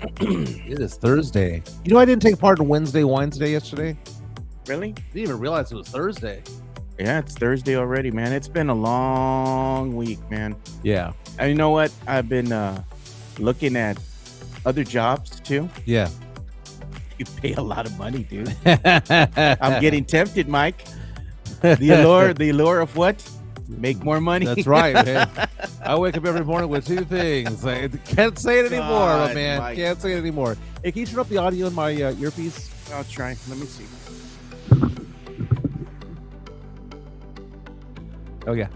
It is Thursday. You know, I didn't take part in Wednesday Wines Day yesterday. Really? Didn't even realize it was Thursday. Yeah, it's Thursday already, man. It's been a long week, man. Yeah. And you know what? I've been looking at other jobs too. Yeah. You pay a lot of money, dude. I'm getting tempted, Mike. The allure of what? Make more money. That's right, man. I wake up every morning with two things. I can't say it anymore, God, man. Mike. Can't say it anymore. Hey, can you turn up the audio in my earpiece? I'll try. Let me see. Oh, yeah.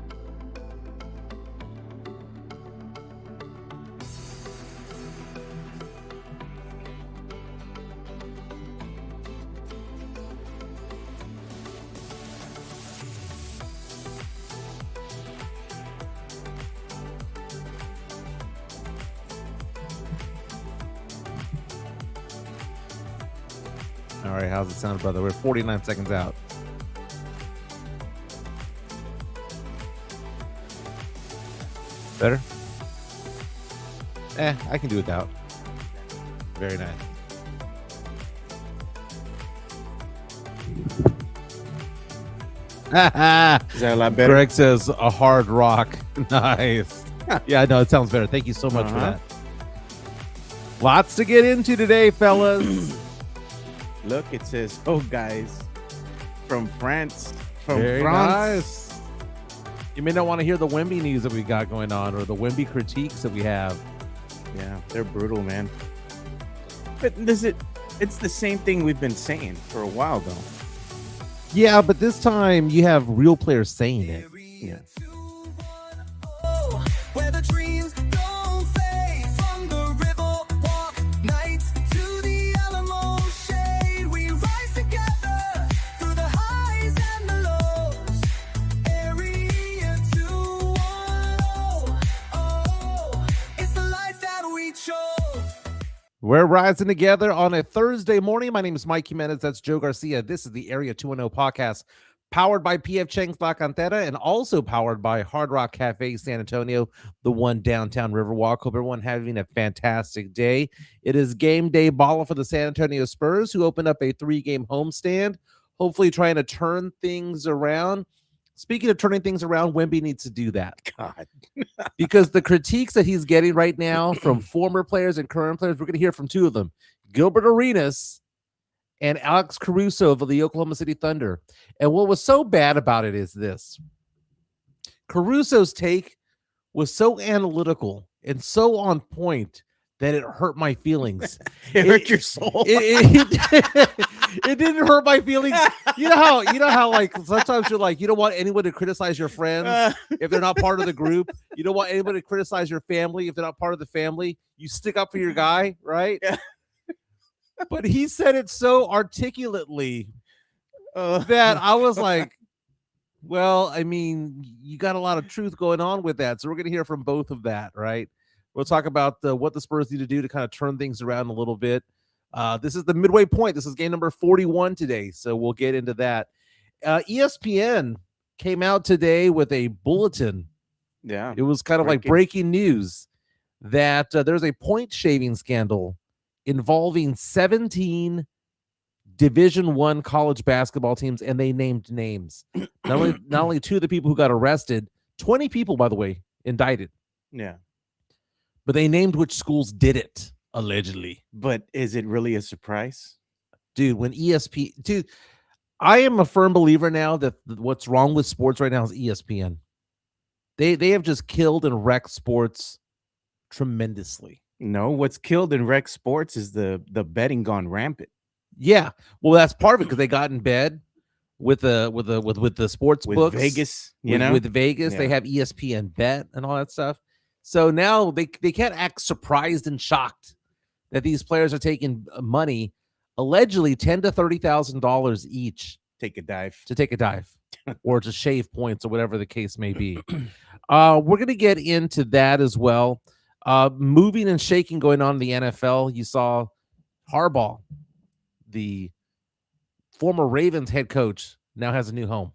All right, how's it sound, brother? We're 49 seconds out. Better? I can do without. Very nice. Is that a lot better? Greg says a hard rock. Nice. Yeah, no, it sounds better. Thank you so much for that. Lots to get into today, fellas. Look, it says, "Oh, guys, from France, from Very France." nice. You may not want to hear the Wemby news that we got going on or the Wemby critiques that we have. Yeah, they're brutal, man. But it's the same thing we've been saying for a while, though. Yeah, but this time you have real players saying it. Yeah. Where the dreams don't fade from the river walk nights to the Alamo shade. We rise together through the highs and the lows. Area 210. Oh, it's the life that we chose. We're rising together on a Thursday morning. My name is Mike Jimenez. That's Joe Garcia. This is the Area 210 podcast, powered by PF Chang's La Cantera and also powered by Hard Rock Cafe San Antonio, the one downtown Riverwalk. Hope everyone having a fantastic day. It is game day ball for the San Antonio Spurs, who opened up a 3-game homestand, hopefully trying to turn things around. Speaking of turning things around, Wemby needs to do that. God. Because the critiques that he's getting right now from former players and current players, we're going to hear from two of them, Gilbert Arenas and Alex Caruso of the Oklahoma City Thunder. And what was so bad about it is this. Caruso's take was so analytical and so on point that it hurt my feelings. It hurt your soul. It didn't hurt my feelings. You know how like sometimes you're like, you don't want anyone to criticize your friends if they're not part of the group. You don't want anyone to criticize your family if they're not part of the family. You stick up for your guy, right? Yeah. But he said it so articulately that I was like, well, I mean, you got a lot of truth going on with that. So we're going to hear from both of that, right? We'll talk about what the Spurs need to do to kind of turn things around a little bit. This is the midway point. This is game number 41 today, so we'll get into that. ESPN came out today with a bulletin. Yeah. It was kind of like breaking news that there's a point shaving scandal involving 17 Division I college basketball teams, and they named names. Not only two of the people who got arrested, 20 people, by the way, indicted. Yeah. But they named which schools did it, allegedly. But is it really a surprise? Dude, when dude, I am a firm believer now that what's wrong with sports right now is ESPN. They have just killed and wrecked sports tremendously. No, what's killed in rec sports is the betting gone rampant. Yeah, well, that's part of it because they got in bed with the sports With books, Vegas, with Vegas. Yeah. They have ESPN Bet and all that stuff. So now they can't act surprised and shocked that these players are taking money, allegedly $10,000 to $30,000 each, Take a dive. to take a dive or to shave points or whatever the case may be. We're going to get into that as well. Moving and shaking going on in the NFL. You saw Harbaugh, the former Ravens head coach, now has a new home.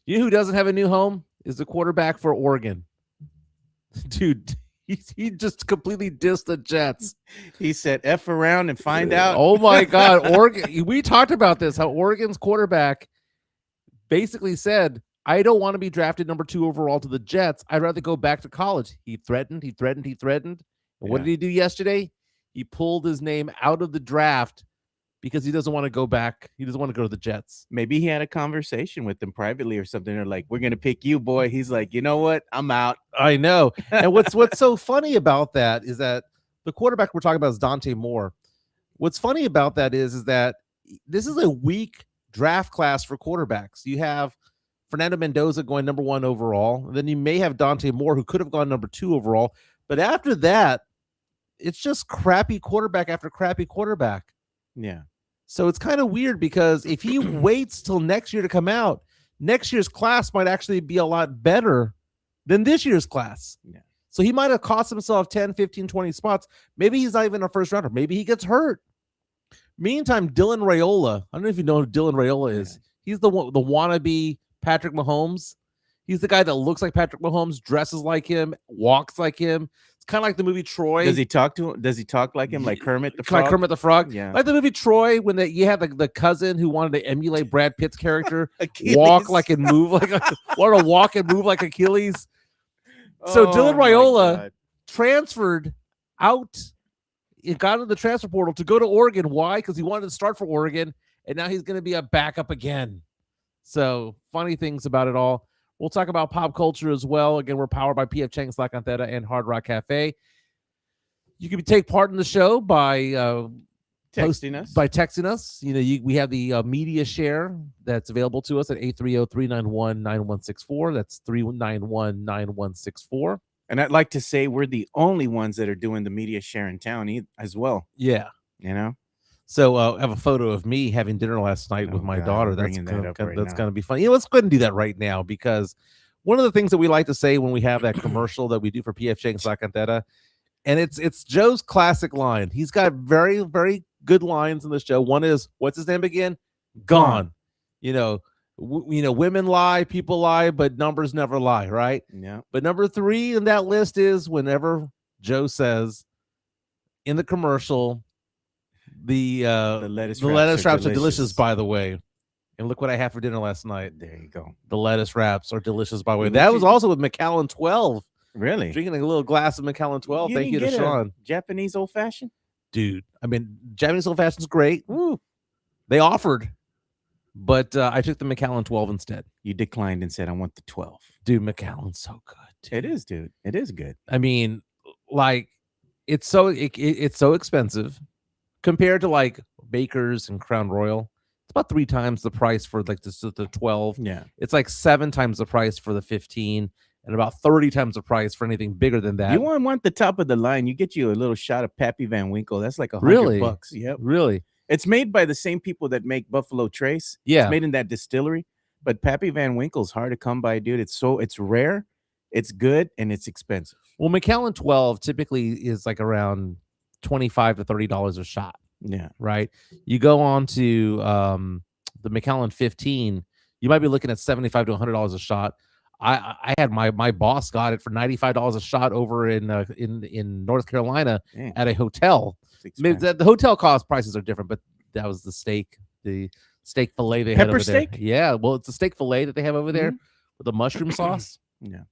You know who doesn't have a new home? Is the quarterback for Oregon. Dude, He just completely dissed the Jets. He said, "F around and find out." Oh my God, Oregon! We talked about this. How Oregon's quarterback basically said, "I don't want to be drafted number 2 overall to the Jets. I'd rather go back to college." He threatened. He threatened. He threatened. And what Yeah. did he do yesterday? He pulled his name out of the draft because he doesn't want to go back. He doesn't want to go to the Jets. Maybe he had a conversation with them privately or something. They're like, "We're gonna pick you, boy." He's like, "You know what? I'm out." I know. And what's so funny about that is that the quarterback we're talking about is Dante Moore. What's funny about that is that this is a weak draft class for quarterbacks. You have Fernando Mendoza going number 1 overall, and then you may have Dante Moore, who could have gone number 2 overall. But after that, it's just crappy quarterback after crappy quarterback. Yeah. So it's kind of weird because if he waits till next year to come out, next year's class might actually be a lot better than this year's class. Yeah. So he might have cost himself 10, 15, 20 spots. Maybe he's not even a first rounder. Maybe he gets hurt. Meantime, Dylan Raiola, I don't know if you know who Dylan Raiola is. He's the wannabe Patrick Mahomes. He's the guy that looks like Patrick Mahomes, dresses like him, walks like him. It's kind of like the movie Troy. Does he talk to him? Does he talk like him, like Kermit the Frog? Like Kermit the Frog? Yeah. Like the movie Troy, when you had the cousin who wanted to emulate Brad Pitt's character, Achilles. walk like and move like want to walk and move like Achilles. So Dylan my Raiola God. transferred out. He got into the transfer portal to go to Oregon. Why? Because he wanted to start for Oregon, and now he's going to be a backup again. So funny things about it all. We'll talk about pop culture as well. Again, we're powered by PF Chang's La Cantera and Hard Rock Cafe. You can take part in the show by texting us. By texting us. You know, we have the media share that's available to us at 830-391-9164. That's 391-9164. And I'd like to say we're the only ones that are doing the media share in town as well. Yeah. You know? So I have a photo of me having dinner last night with my daughter. That's bringing that up right now. going to be fun. You know, let's go ahead and do that right now, because one of the things that we like to say when we have that commercial that we do for PF Chang's La Cantera, and it's Joe's classic line. He's got very, very good lines in the show. One is, what's his name again? Gone. You know, women lie, people lie, but numbers never lie, right? Yeah. But number 3 in that list is whenever Joe says in the commercial, the lettuce wraps are delicious, by the way. And look what I had for dinner last night. There you go. The lettuce wraps are delicious, by the way. That was also with Macallan 12. Really? Drinking a little glass of Macallan 12. Thank you to Sean. Japanese old fashioned? Dude, I mean, Japanese old fashioned's great. Woo. They offered, but I took the Macallan 12 instead. You declined and said, "I want the 12." Dude, Macallan's so good. Dude. It is, dude. It is good. I mean, like, it's so expensive compared to like Baker's and Crown Royal. It's about 3 times the price for like the 12. Yeah. It's like 7 times the price for the 15, and about 30 times the price for anything bigger than that. You want the top of the line. You get you a little shot of Pappy Van Winkle. That's like $100. Really? Yep. Really? It's made by the same people that make Buffalo Trace. Yeah. It's made in that distillery. But Pappy Van Winkle's hard to come by, dude. It's rare, it's good, and it's expensive. Well, Macallan 12 typically is like around $25 to $30 a shot. Yeah. Right. You go on to the Macallan 15, you might be looking at $75 to $100 a shot. I had my boss got it for $95 a shot over in North Carolina at a hotel. I mean, the hotel cost prices are different, but that was the steak fillet they had over steak? there. Yeah, well, it's a steak fillet that they have over there with the mushroom sauce. Yeah,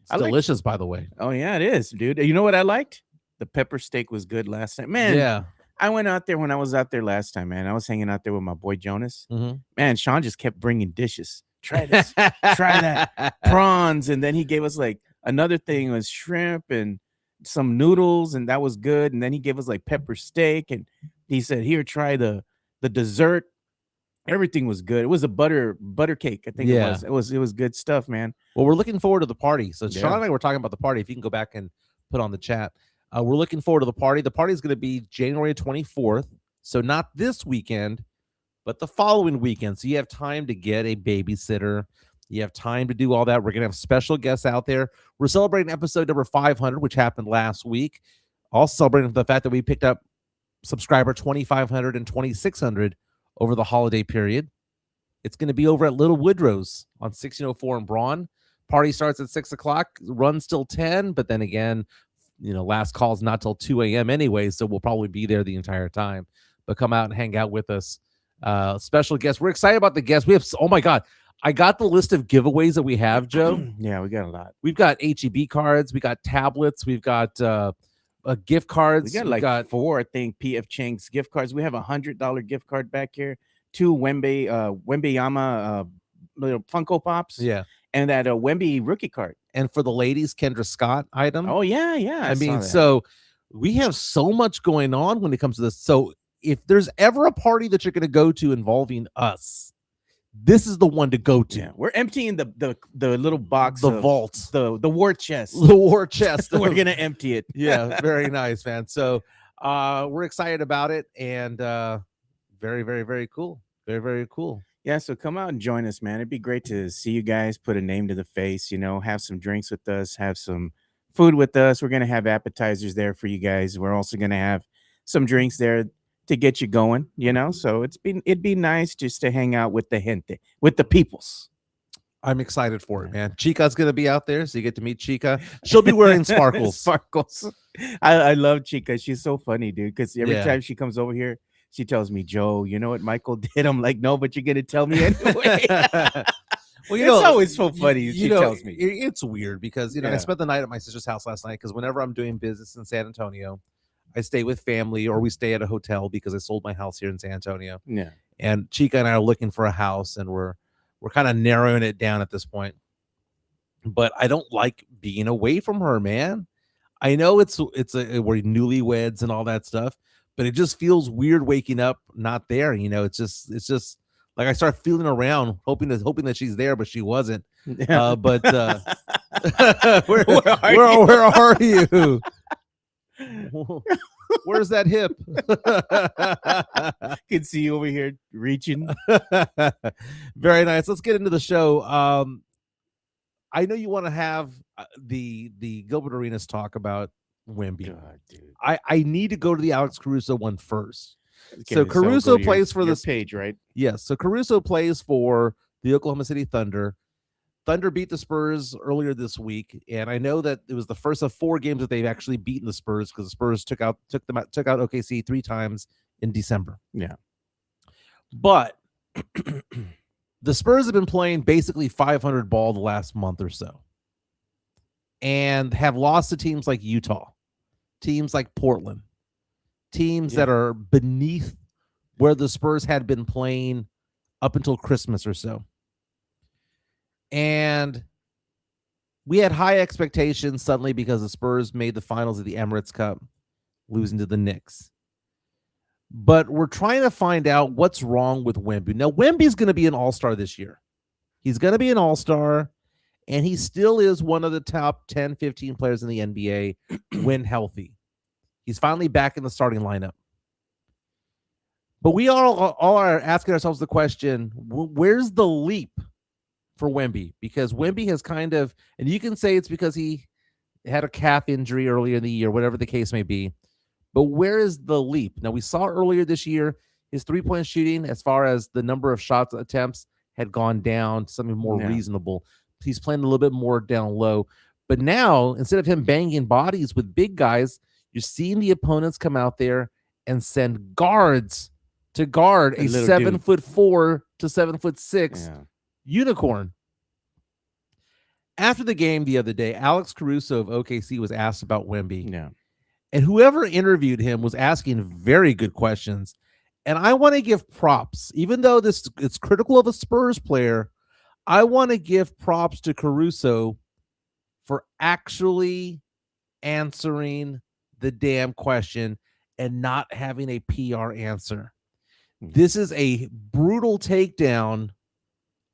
it's delicious, by the way. Oh yeah, it is, dude. You know what I liked? The pepper steak was good last night, man. Yeah. I went out there when I was out there last time, man. I was hanging out there with my boy Jonas. Mm-hmm. Man, Sean just kept bringing dishes. Try this, try that, prawns, and then he gave us like another thing was shrimp and some noodles, and that was good. And then he gave us like pepper steak, and he said, "Here, try the dessert." Everything was good. It was a butter cake, I think it was. It was good stuff, man. Well, we're looking forward to the party. So Sean and I were talking about the party. If you can go back and put on the chat. We're looking forward to the party. The party is going to be January 24th. So not this weekend, but the following weekend. So you have time to get a babysitter. You have time to do all that. We're going to have special guests out there. We're celebrating episode number 500, which happened last week. Also celebrating the fact that we picked up subscriber 2,500 and 2,600 over the holiday period. It's going to be over at Little Woodrow's on 1604 in Braun. Party starts at 6 o'clock, runs till 10, but then again, last call's not till 2 a.m. anyway, so we'll probably be there the entire time. But come out and hang out with us. Special guests. We're excited about the guests. We have, oh my God, I got the list of giveaways that we have, Joe. Yeah, we got a lot. We've got HEB cards, we got tablets, we've got gift cards. We got 4, I think, PF Chang's gift cards. We have $100 gift card back here. 2 Wemby little Funko Pops. Yeah. And that Wemby rookie card. And for the ladies, Kendra Scott item. Oh, yeah. I mean, so we have so much going on when it comes to this. So if there's ever a party that you're going to go to involving us, this is the one to go to. Yeah, we're emptying the little box, the vault, the war chest. The war chest. We're gonna empty it. Yeah, very nice, man. So we're excited about it, and very, very, very cool. Very, very cool. Yeah, so come out and join us, man. It'd be great to see you guys, put a name to the face, have some drinks with us, have some food with us. We're gonna have appetizers there for you guys. We're also gonna have some drinks there to get you going, so it'd be nice just to hang out with the gente, with the peoples. I'm excited for it, man. Chica's gonna be out there, so you get to meet Chica. She'll be wearing sparkles. Sparkles. I love Chica. She's so funny, dude, because every time she comes over here, she tells me, Joe, you know what Michael did? I'm like, no, but you're gonna tell me anyway. Well, it's always so funny. She tells me. It's weird because I spent the night at my sister's house last night, because whenever I'm doing business in San Antonio, I stay with family, or we stay at a hotel because I sold my house here in San Antonio. Yeah. And Chica and I are looking for a house, and we're kind of narrowing it down at this point. But I don't like being away from her, man. I know we're newlyweds and all that stuff, but it just feels weird waking up not there. It's just like I start feeling around, hoping that she's there, but she wasn't. Yeah. Where are you? Where's that hip? Can see you over here reaching. Very nice. Let's get into the show. I know you want to have the Gilbert Arenas talk about Wemby. God, dude. I need to go to the Alex Caruso one first. Okay, so Caruso go plays for this page, right? Yes. So Caruso plays for the Oklahoma City Thunder. Thunder beat the Spurs earlier this week, and I know that it was the first of 4 games that they've actually beaten the Spurs, because the Spurs took out OKC 3 times in December. Yeah. But the Spurs have been playing basically 500 ball the last month or so, and have lost to teams like Utah, teams like Portland, teams that are beneath where the Spurs had been playing up until Christmas or so. And we had high expectations suddenly because the Spurs made the finals of the Emirates Cup, losing to the Knicks. But we're trying to find out what's wrong with Wemby. Now, Wemby's going to be an all-star this year. He's going to be an all-star, and he still is one of the top 10, 15 players in the NBA when healthy. He's finally back in the starting lineup. But we all are asking ourselves the question, where's the leap for Wemby? Because Wemby has kind of, and you can say it's because he had a calf injury earlier in the year, whatever the case may be, but where is the leap? Now, we saw earlier this year his three-point shooting, as far as the number of shots attempts, had gone down to something more reasonable. He's playing a little bit more down low, but now instead of him banging bodies with big guys, you're seeing the opponents come out there and send guards to guard a 7'4" to 7'6" unicorn. After the game the other day, Alex Caruso of OKC was asked about Wemby. Yeah. And whoever interviewed him was asking very good questions. And I want to give props, even though it's critical of a Spurs player, I want to give props to Caruso for actually answering the damn question and not having a PR answer. This is a brutal takedown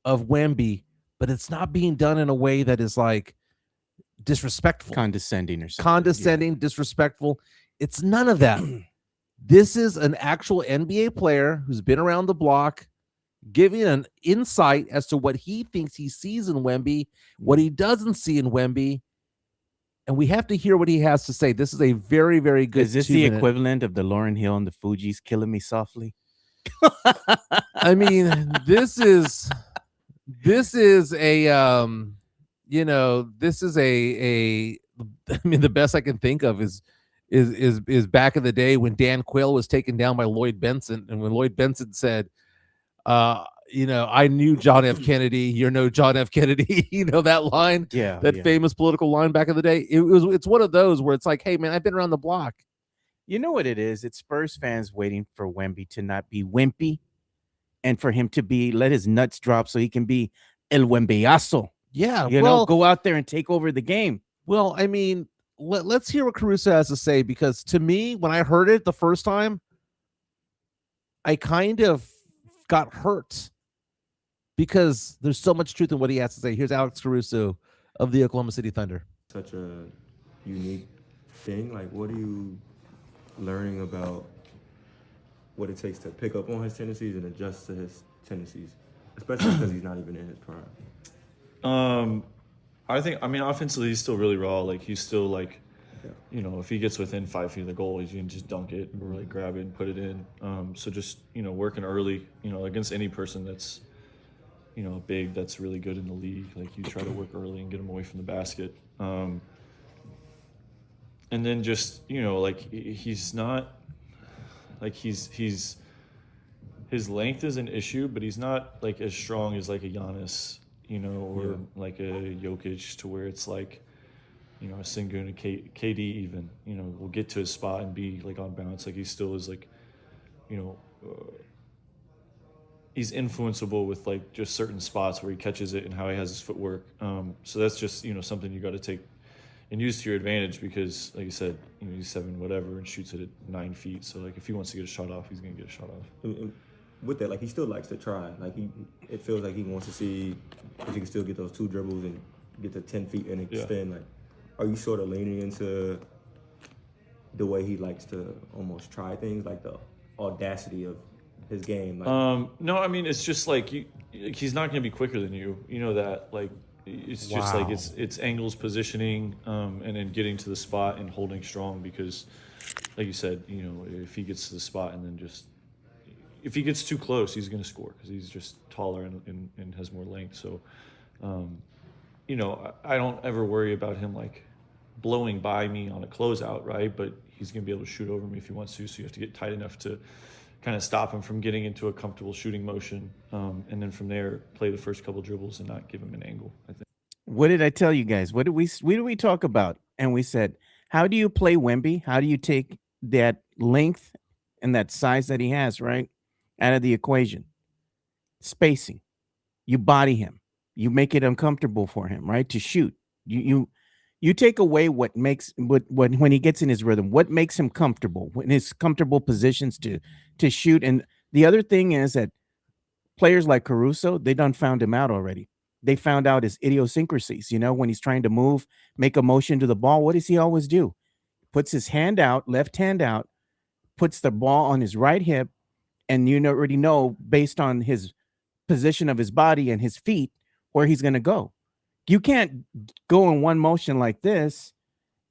of Wemby, but it's not being done in a way that is like disrespectful, condescending or something. Disrespectful. It's none of that. This is an actual NBA player who's been around the block, giving an insight as to what he thinks he sees in Wemby, what he doesn't see in Wemby, and we have to hear what he has to say. This is a very, very good. Is this the equivalent of the Lauryn Hill and the Fugees "Killing Me Softly"? I mean, this is a I mean, the best I can think of is back in the day when Dan Quayle was taken down by Lloyd Benson, and when Lloyd Benson said, I knew John F. Kennedy, you're no John F. Kennedy, that line, Yeah, that yeah. famous political line back in the day. It's one of those where it's like, hey man, I've been around the block. You know what it is? It's Spurs fans waiting for Wemby to not be wimpy, and for him to let his nuts drop so he can be el Wembeyazo. Yeah, Go out there and take over the game. Well, I mean, let's hear what Caruso has to say, because to me, when I heard it the first time, I kind of got hurt because there's so much truth in what he has to say. Here's Alex Caruso of the Oklahoma City Thunder. Such a unique thing. Like, what are you learning about what it takes to pick up on his tendencies and adjust to his tendencies, especially because he's not even in his prime? I mean, offensively, he's still really raw. Like, he's still like, if he gets within 5 feet of the goal, he can just dunk it or like grab it and put it in. So just, working early, against any person that's, big, that's really good in the league. Like, you try to work early and get him away from the basket. And then just, he's not, like, his length is an issue, but he's not like as strong as like a Giannis, or like a Jokic, to where it's like, a Sengun and KD even, will get to his spot and be like on balance. Like, he still is like, he's influenceable with like just certain spots where he catches it and how he has his footwork. So that's just, something you got to take and use to your advantage, because like you said, he's 7 whatever and shoots it at 9 feet. So like, if he wants to get a shot off, he's going to get a shot off. With that, like, he still likes to try. Like, it feels like he wants to see if he can still get those 2 dribbles and get to 10 feet and extend. Yeah. Like, are you sort of leaning into the way he likes to almost try things, like the audacity of his game? Like, no, I mean, it's just like he's not going to be quicker than you. You know that. Like, it's just like it's angles, positioning, and then getting to the spot and holding strong. Because, like you said, if he gets to the spot and then just, if he gets too close, he's going to score because he's just taller and has more length. So, I don't ever worry about him like blowing by me on a closeout, right? But he's going to be able to shoot over me if he wants to. So you have to get tight enough to kind of stop him from getting into a comfortable shooting motion, and then from there play the first couple dribbles and not give him an angle, I think. What did I tell you guys? What did we talk about? And we said, how do you play Wemby? How do you take that length and that size that he has, right, out of the equation? Spacing. You body him. You make it uncomfortable for him, right, to shoot. You take away what makes when he gets in his rhythm, what makes him comfortable, in his comfortable positions to shoot. And the other thing is that players like Caruso, they done found him out already. They found out his idiosyncrasies. When he's trying to move, make a motion to the ball, what does he always do? Puts his hand out, left hand out, puts the ball on his right hip, and already know based on his position of his body and his feet where he's going to go. You can't go in one motion like this,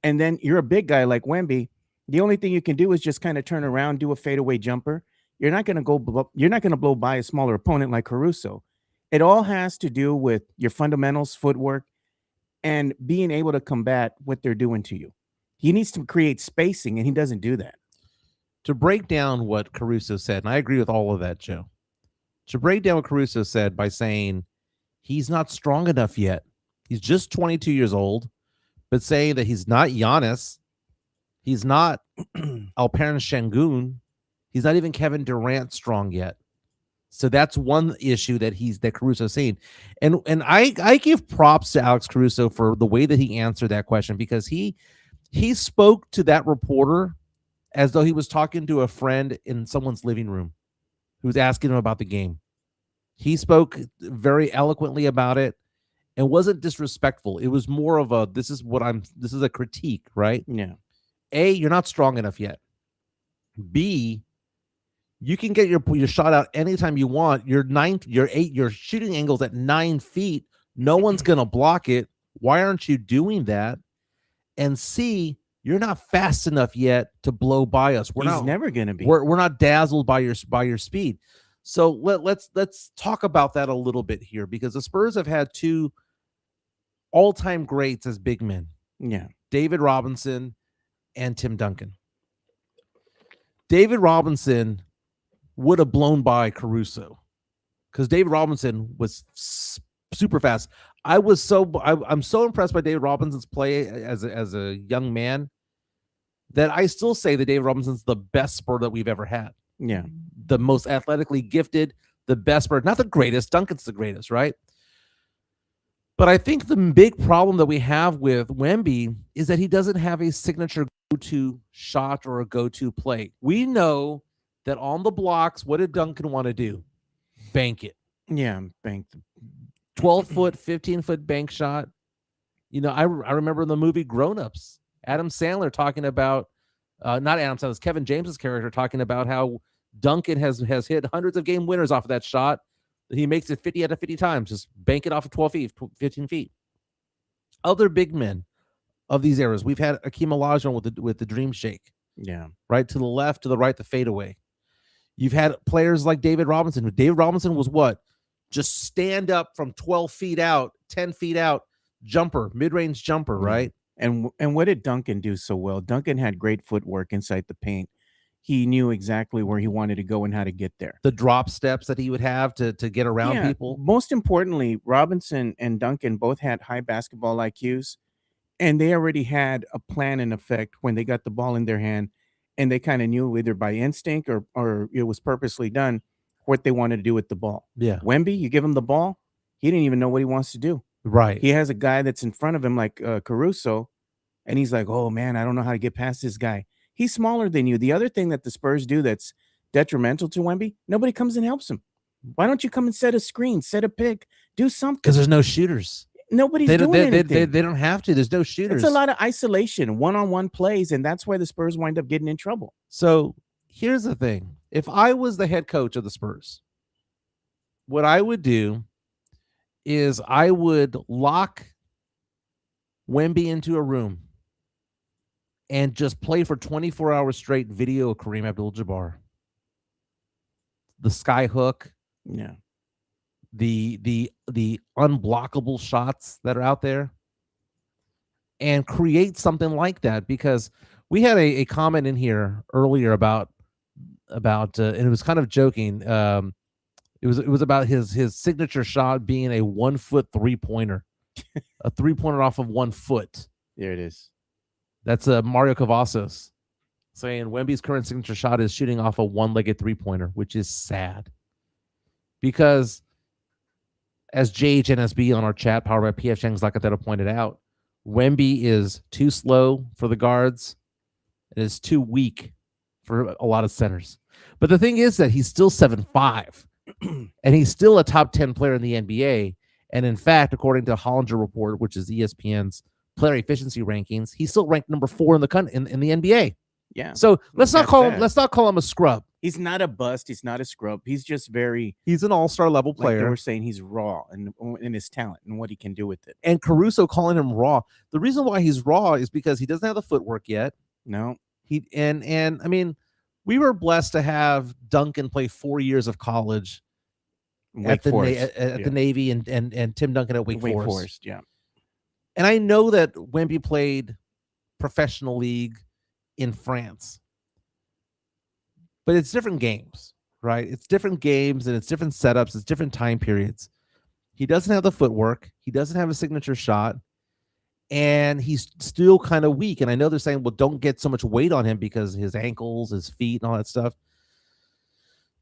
and then you're a big guy like Wemby. The only thing you can do is just kind of turn around, do a fadeaway jumper. You're not going to blow by a smaller opponent like Caruso. It all has to do with your fundamentals, footwork, and being able to combat what they're doing to you. He needs to create spacing, and he doesn't do that. To break down what Caruso said, and I agree with all of that, Joe. To break down what Caruso said by saying he's not strong enough yet. He's just 22 years old, but saying that he's not Giannis, he's not Alperen Şengün, he's not even Kevin Durant strong yet. So that's one issue that Caruso's saying. And I give props to Alex Caruso for the way that he answered that question, because he spoke to that reporter as though he was talking to a friend in someone's living room who was asking him about the game. He spoke very eloquently about it and wasn't disrespectful. It was more of a, this is a critique, right? Yeah. A, you're not strong enough yet. B, you can get your shot out anytime you want. Your shooting angles at 9 feet. No one's going to block it. Why aren't you doing that? And C, you're not fast enough yet to blow by us. He's never going to be. We're not dazzled by your speed. So let's talk about that a little bit here, because the Spurs have had 2 all-time greats as big men. Yeah. David Robinson, and Tim Duncan. David Robinson would have blown by Caruso because David Robinson was super fast. I'm so impressed by David Robinson's play as a young man that I still say that David Robinson's the best Spur that we've ever had. Yeah. The most athletically gifted, the best Spur, not the greatest. Duncan's the greatest, right? But I think the big problem that we have with Wemby is that he doesn't have a signature go-to shot or a go-to play. We know that on the blocks, what did Duncan want to do? Bank it. Yeah, bank the 12-foot, 15-foot bank shot. You know, I remember in the movie Grown Ups, Adam Sandler talking about, not Adam Sandler, Kevin James's character talking about how Duncan has hit hundreds of game winners off of that shot. He makes it 50 out of 50 times. Just bank it off of 12 feet, 15 feet. Other big men of these eras, we've had Akeem Olajuwon with the dream shake. Yeah. Right to the left, to the right, the fadeaway. You've had players like David Robinson. David Robinson was what? Just stand up from 12 feet out, 10 feet out, jumper, mid-range jumper, right? And what did Duncan do so well? Duncan had great footwork inside the paint. He knew exactly where he wanted to go and how to get there. The drop steps that he would have to get around people. Most importantly, Robinson and Duncan both had high basketball IQs, and they already had a plan in effect when they got the ball in their hand, and they kind of knew either by instinct or it was purposely done what they wanted to do with the ball. Yeah. Wemby, you give him the ball, he didn't even know what he wants to do. Right. He has a guy that's in front of him like Caruso, and he's like, oh, man, I don't know how to get past this guy. He's smaller than you. The other thing that the Spurs do that's detrimental to Wemby, nobody comes and helps him. Why don't you come and set a screen, set a pick, do something? Because there's no shooters. Nobody's doing anything. They don't have to. There's no shooters. It's a lot of isolation, one-on-one plays, and that's why the Spurs wind up getting in trouble. So here's the thing. If I was the head coach of the Spurs, what I would do is I would lock Wemby into a room and just play for 24 hours straight video of Kareem Abdul-Jabbar. The sky hook. Yeah. The unblockable shots that are out there, and create something like that, because we had a comment in here earlier about and it was kind of joking. It was about his signature shot being a 1 foot 3-pointer, a 3-pointer off of 1 foot. There it is. That's Mario Cavazos saying Wemby's current signature shot is shooting off a 1-legged 3-pointer, which is sad. Because as JHNSB on our chat, powered by PF Chang's Lacatero, pointed out, Wemby is too slow for the guards. It is too weak for a lot of centers. But the thing is that he's still 7'5", and he's still a top 10 player in the NBA. And in fact, according to Hollinger Report, which is ESPN's player efficiency rankings, he's still ranked number 4 in the in the NBA. Yeah. So let's not call him a scrub. He's not a bust. He's not a scrub. He's just he's an all-star level player. Like they were saying, he's raw in his talent and what he can do with it. And Caruso calling him raw. The reason why he's raw is because he doesn't have the footwork yet. No. And I mean, we were blessed to have Duncan play 4 years of college at the Navy and Tim Duncan at Wake Forest. Yeah. And I know that Wemby played professional league in France, but it's different games, right? It's different games and it's different setups. It's different time periods. He doesn't have the footwork. He doesn't have a signature shot, and he's still kind of weak. And I know they're saying, well, don't get so much weight on him because his ankles, his feet, and all that stuff.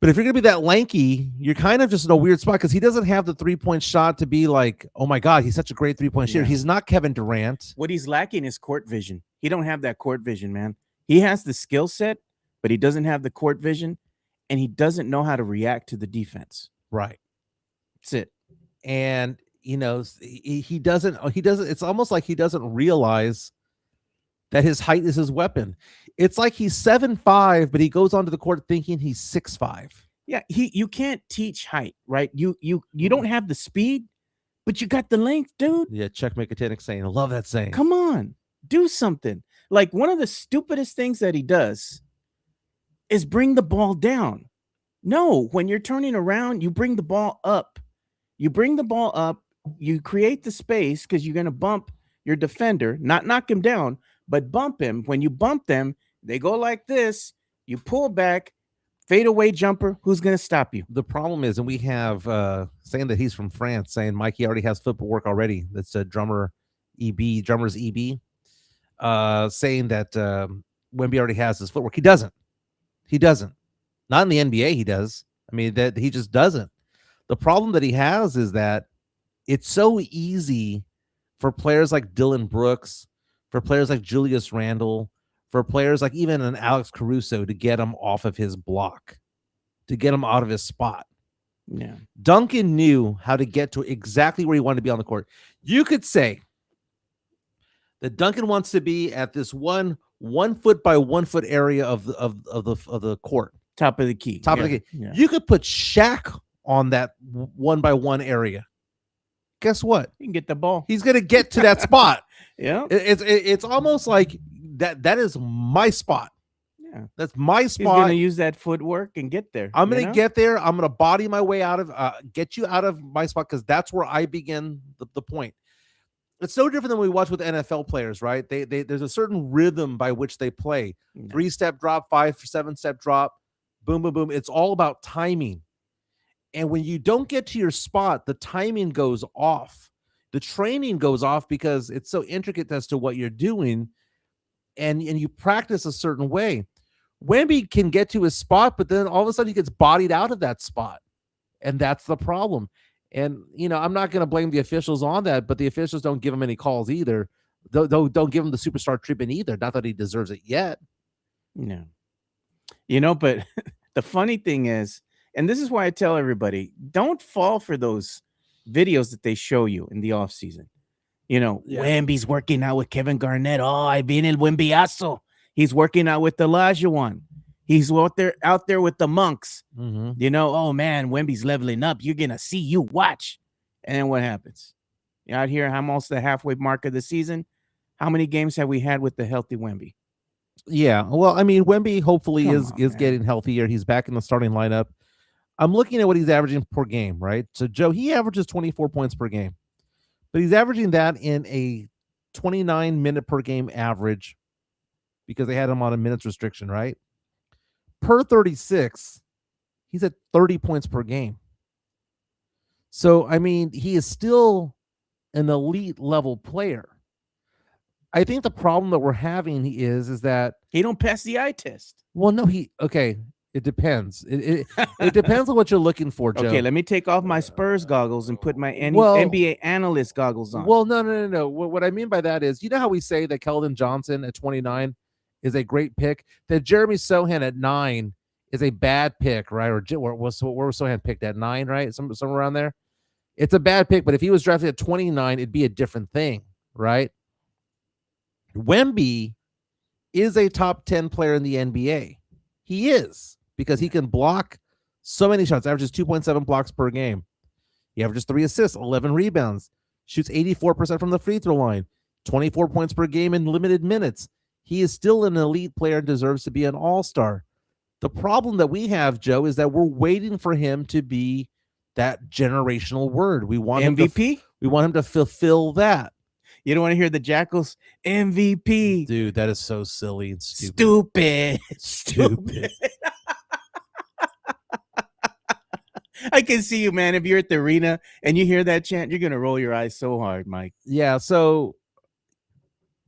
But if you're going to be that lanky, you're kind of just in a weird spot because he doesn't have the 3-point shot to be like, oh my God, he's such a great 3-point shooter. He's not Kevin Durant. What he's lacking is court vision. He don't have that court vision, man. He has the skill set, but he doesn't have the court vision, and he doesn't know how to react to the defense. Right. That's it. And, he doesn't, it's almost like he doesn't realize that his height is his weapon. It's like he's 7'5", but he goes onto the court thinking he's 6'5". Yeah, you can't teach height, right? You don't have the speed, but you got the length, dude. Yeah, Chuck McAtenick saying, I love that saying. Come on, do something. Like one of the stupidest things that he does is bring the ball down. No, when you're turning around, you bring the ball up. You bring the ball up, you create the space because you're going to bump your defender, not knock him down, but bump him. When you bump them, they go like this. You pull back, fadeaway jumper. Who's going to stop you? The problem is, and we have saying that he's from France, saying Mikey already has football work already. That's a drummer's EB, saying that Wemby already has his footwork. He doesn't. Not in the NBA. He does. I mean, that he just doesn't. The problem that he has is that it's so easy for players like Dylan Brooks, for players like Julius Randle, for players like even an Alex Caruso to get him off of his block, to get him out of his spot. Yeah. Duncan knew how to get to exactly where he wanted to be on the court. You could say that Duncan wants to be at this 1 foot by 1 foot area of the court, Top of the key. top of the key. Yeah. You could put Shaq on that 1 by 1 area. Guess what? You can get the ball. He's gonna get to that spot. Yeah. It's almost like that is my spot. Yeah. That's my He's spot. going to use that footwork and get there. I'm you gonna know? get there. I'm gonna body my way out of get you out of my spot, because that's where I begin the point. It's so different than we watch with NFL players, right? They there's a certain rhythm by which they play. Yeah. 3-step drop, 5-7-step drop, boom, boom, boom. It's all about timing. And when you don't get to your spot, the timing goes off. The training goes off because it's so intricate as to what you're doing, and you practice a certain way. Wemby can get to his spot, but then all of a sudden he gets bodied out of that spot. And that's the problem. And, I'm not going to blame the officials on that, but the officials don't give him any calls either. Don't give him the superstar treatment either. Not that he deserves it yet. No. But the funny thing is, and this is why I tell everybody, don't fall for those videos that they show you in the offseason. Wemby's working out with Kevin Garnett. Oh, I viene el Wembiazo. He's working out with Olajuwon. He's out there with the monks. Mm-hmm. Oh man, Wemby's leveling up. You're gonna see. You watch. And then what happens? You're out here almost the halfway mark of the season. How many games have we had with the healthy Wemby? Yeah. Well, I mean, Wemby hopefully Come is on, man. getting healthier. He's back in the starting lineup. I'm looking at what he's averaging per game, right? So, Joe, he averages 24 points per game, but he's averaging that in a 29-minute per game average because they had him on a minutes restriction, right? Per 36, he's at 30 points per game. So, I mean, he is still an elite level player. I think the problem that we're having is that He don't pass the eye test. well, no, it depends. It depends on what you're looking for, Joe. Okay, let me take off my Spurs goggles and put my Well- NBA analyst goggles on. Well, no. What I mean by that is, you know how we say that Keldon Johnson at 29 is a great pick, that Jeremy Sohan at 9 is a bad pick, right? Or where was Sohan picked at 9, right? Somewhere around there. It's a bad pick, but if he was drafted at 29, it'd be a different thing, right? Wemby is a top 10 player in the NBA. He is, because he can block so many shots, averages 2.7 blocks per game. He averages 3 assists, 11 rebounds, shoots 84% from the free throw line, 24 points per game in limited minutes. He is still an elite player and deserves to be an all-star. The problem that we have, Joe, is that we're waiting for him to be that generational word. We want MVP? we want him to fulfill that. You don't want to hear the Jackals? MVP. Dude, that is so silly and stupid. Stupid. I can see you, man. If you're at the arena and you hear that chant, you're going to roll your eyes so hard, Mike. Yeah, so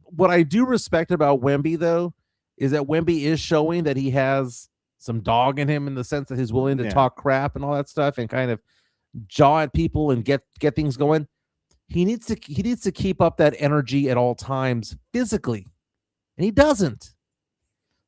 what I do respect about Wemby, though, is that Wemby is showing that he has some dog in him, in the sense that he's willing to Yeah. talk crap and all that stuff and kind of jaw at people and get things going. He needs to keep up that energy at all times physically, and he doesn't.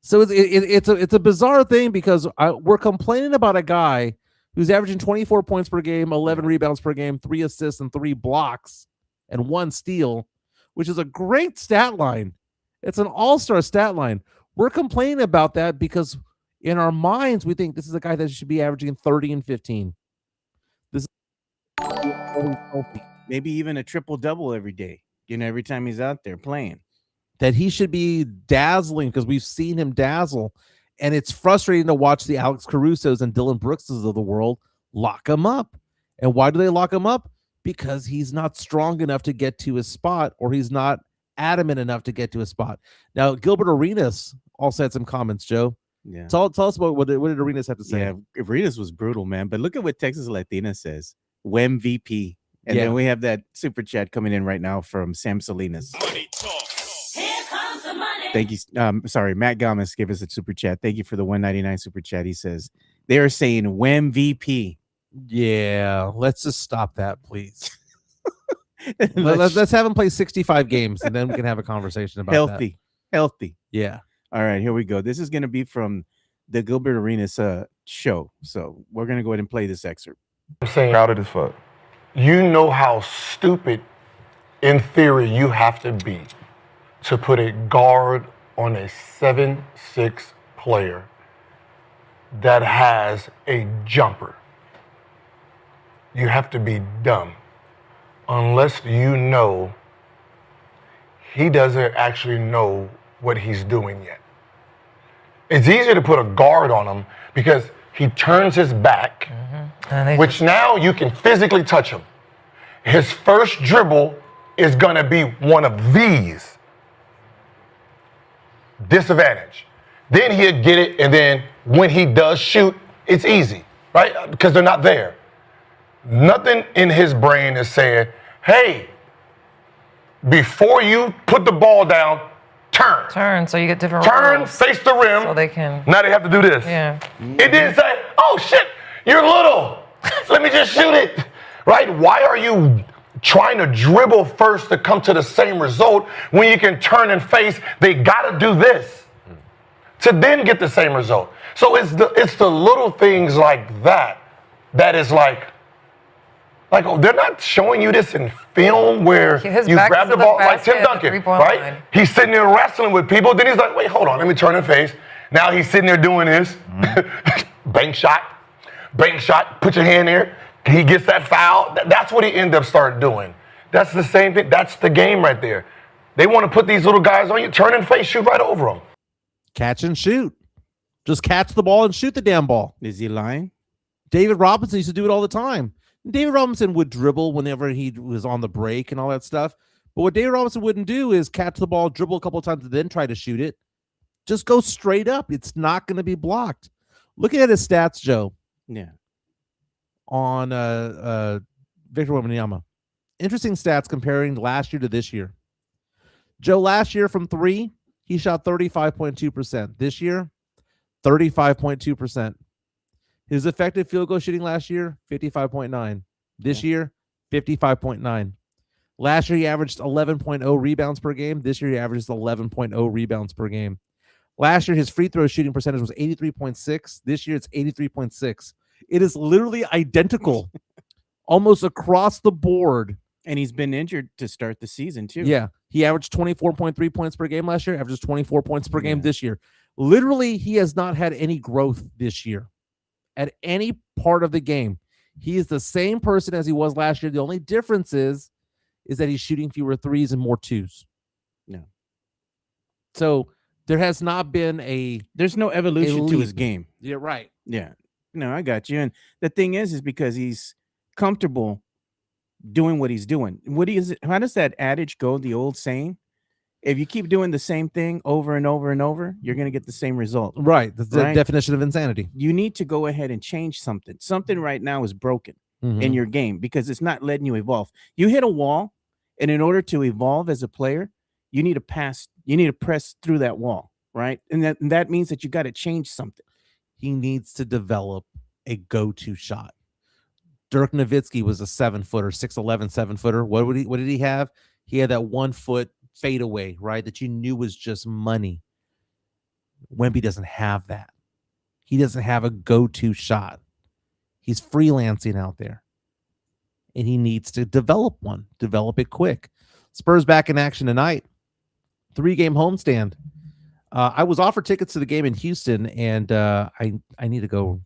So it's a bizarre thing, because we're complaining about a guy who's averaging 24 points per game, 11 rebounds per game, 3 assists and 3 blocks and 1 steal, which is a great stat line. It's an all-star stat line. We're complaining about that because in our minds we think this is a guy that should be averaging 30 and 15. This is healthy. Maybe even a triple-double every day, every time he's out there playing. That he should be dazzling, because we've seen him dazzle, and it's frustrating to watch the Alex Carusos and Dylan Brookses of the world lock him up. And why do they lock him up? because he's not strong enough to get to his spot, or he's not adamant enough to get to his spot. Now, Gilbert Arenas also had some comments, Joe. Yeah. Tell us about what did Arenas have to say? Yeah, Arenas was brutal, man. But look at what Texas Latina says. Wemby. And Yeah. then we have that super chat coming in right now from Sam Salinas. Thank you. Sorry, Matt Gomez gave us a super chat. Thank you for the 199 super chat. He says they are saying Wemby. Yeah, let's just stop that, please. let's have him play 65 games, and then we can have a conversation about that. Healthy. Yeah. All right, here we go. This is going to be from the Gilbert Arenas show. So we're going to go ahead and play this excerpt. I'm saying crowded as fuck. You know how stupid, in theory, you have to be to put a guard on a 7'6" player that has a jumper. You have to be dumb. Unless you know he doesn't actually know what he's doing yet. It's easier to put a guard on him because he turns his back, which now you can physically touch him. His first dribble is gonna be one of these. Disadvantage. Then he'll get it, and then when he does shoot, it's easy, right? Because they're not there. Nothing in his brain is saying, hey, before you put the ball down, turn, so you get different turn, rules. face the rim. So they can. Now they have to do this. Yeah. It didn't say, oh shit, you're little. Let me just shoot it. Right? Why are you trying to dribble first to come to the same result when you can turn and face? They gotta do this to then get the same result. So it's the little things like that is like oh, they're not showing you this in film where His you back grab is the to the ball like basket Tim at the Duncan, three-point right? line. He's sitting there wrestling with people. Then he's like, wait, hold on, let me turn and face. Now he's sitting there doing this. Bank shot, put your hand there. He gets that foul. That's what he ended up starting doing. That's the same thing. That's the game right there. They want to put these little guys on you, turn and face, shoot right over them. Catch and shoot. Just catch the ball and shoot the damn ball. Is he lying? David Robinson used to do it all the time. David Robinson would dribble whenever he was on the break and all that stuff. But what David Robinson wouldn't do is catch the ball, dribble a couple of times, and then try to shoot it. Just go straight up. It's not going to be blocked. Looking at his stats, Joe. Yeah. On Victor Wembanyama. Interesting stats comparing last year to this year. Joe, last year from three, he shot 35.2%. This year, 35.2%. His effective field goal shooting last year, 55.9. This year, 55.9. Last year, he averaged 11.0 rebounds per game. This year, he averages 11.0 rebounds per game. Last year, his free throw shooting percentage was 83.6. This year, it's 83.6. It is literally identical, almost across the board. And he's been injured to start the season, too. Yeah. He averaged 24.3 points per game last year, averages 24 points per game this year. Literally, he has not had any growth this year at any part of the game. He is the same person as he was last year. The only difference is that he's shooting fewer threes and more twos. No. So there has not been there's no evolution to his game. You're right. Yeah. No, I got you. And the thing is because he's comfortable doing what he's doing. How does that adage go? The old saying, if you keep doing the same thing over and over and over, you're going to get the same result. Right. That's the definition of insanity. You need to go ahead and change something. Something right now is broken in your game because it's not letting you evolve. You hit a wall, and in order to evolve as a player, you need to press through that wall, right? And that means that you got to change something. He needs to develop a go-to shot. Dirk Nowitzki was a 7-footer, 6'11", 7-footer. What did he have? He had that 1 foot fadeaway, right? That you knew was just money. Wemby doesn't have that. He doesn't have a go-to shot. He's freelancing out there. And he needs to develop one. Develop it quick. Spurs back in action tonight. 3-game homestand. I was offered tickets to the game in Houston, and I need to go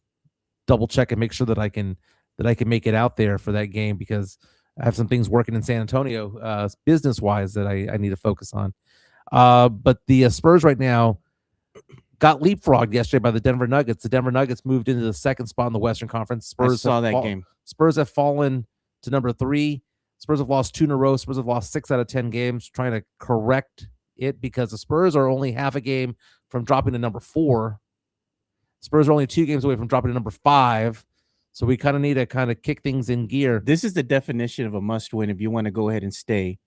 double check and make sure that I can make it out there for that game because I have some things working in San Antonio business-wise that I need to focus on. But the Spurs right now got leapfrogged yesterday by the Denver Nuggets. The Denver Nuggets moved into the second spot in the Western Conference. I saw that game. Spurs have fallen to number 3. Spurs have lost 2 in a row. Spurs have lost 6 out of 10 games, trying to correct it because the Spurs are only half a game from dropping to number 4. Spurs are only 2 games away from dropping to number 5. So we kind of need to kind of kick things in gear. This is the definition of a must-win if you want to go ahead and stay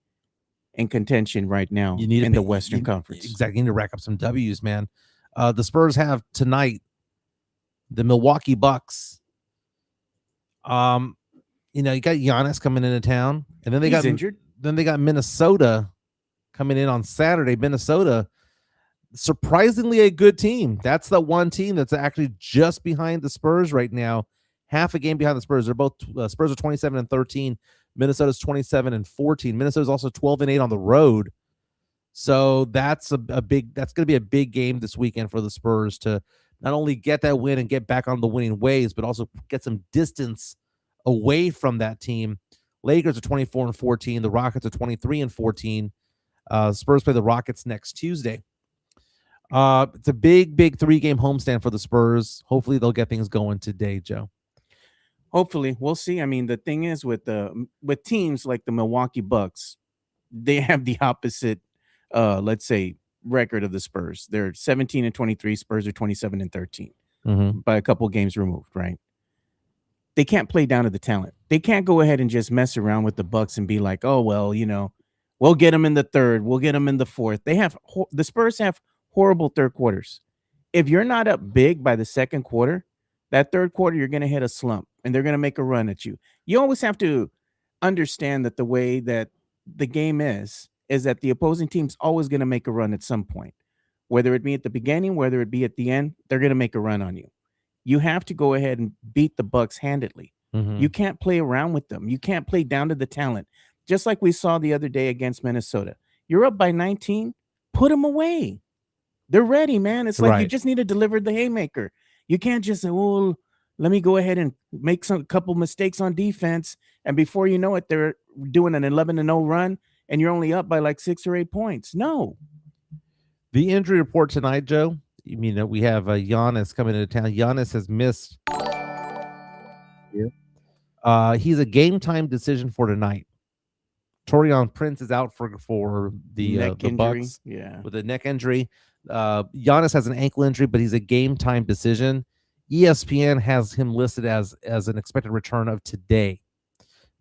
in contention right now You need in the Western Conference. Exactly. You need to rack up some W's, man. The Spurs have tonight the Milwaukee Bucks. You got Giannis coming into town, and then they He's got injured. Then they got Minnesota coming in on Saturday. Minnesota, surprisingly a good team. That's the one team that's actually just behind the Spurs right now, half a game behind the Spurs. They're both Spurs are 27-13. Minnesota's 27-14. Minnesota's also 12-8 on the road. So that's going to be a big game this weekend for the Spurs to not only get that win and get back on the winning ways, but also get some distance away from that team. Lakers are 24-14. The Rockets are 23-14. Spurs play the Rockets next Tuesday. It's a big 3-game homestand for the Spurs. Hopefully they'll get things going today, Joe. Hopefully, we'll see. I mean, the thing is with teams like the Milwaukee Bucks, they have the opposite, let's say, record of the Spurs. They're 17-23. Spurs are 27-13 by a couple games removed, right? They can't play down to the talent. They can't go ahead and just mess around with the Bucks and be like, oh, well, we'll get them in the third. We'll get them in the fourth. The Spurs have horrible third quarters. If you're not up big by the second quarter, that third quarter, you're going to hit a slump and they're going to make a run at you. You always have to understand that the way that the game is that the opposing team's always going to make a run at some point. Whether it be at the beginning, whether it be at the end, they're going to make a run on you. You have to go ahead and beat the Bucks handedly. You can't play around with them. You can't play down to the talent. Just like we saw the other day against Minnesota. You're up by 19, put them away. They're ready, man. It's like you just need to deliver the haymaker. You can't just say, well, let me go ahead and make a couple mistakes on defense. And before you know it, they're doing an 11-0 run and you're only up by like 6 or 8 points. No. The injury report tonight, Joe. You mean we have Giannis coming into town. Giannis has missed. He's a game time decision for tonight. Torian Prince is out for the Bucks with a neck injury. Giannis has an ankle injury, but he's a game time decision. ESPN has him listed as an expected return of today.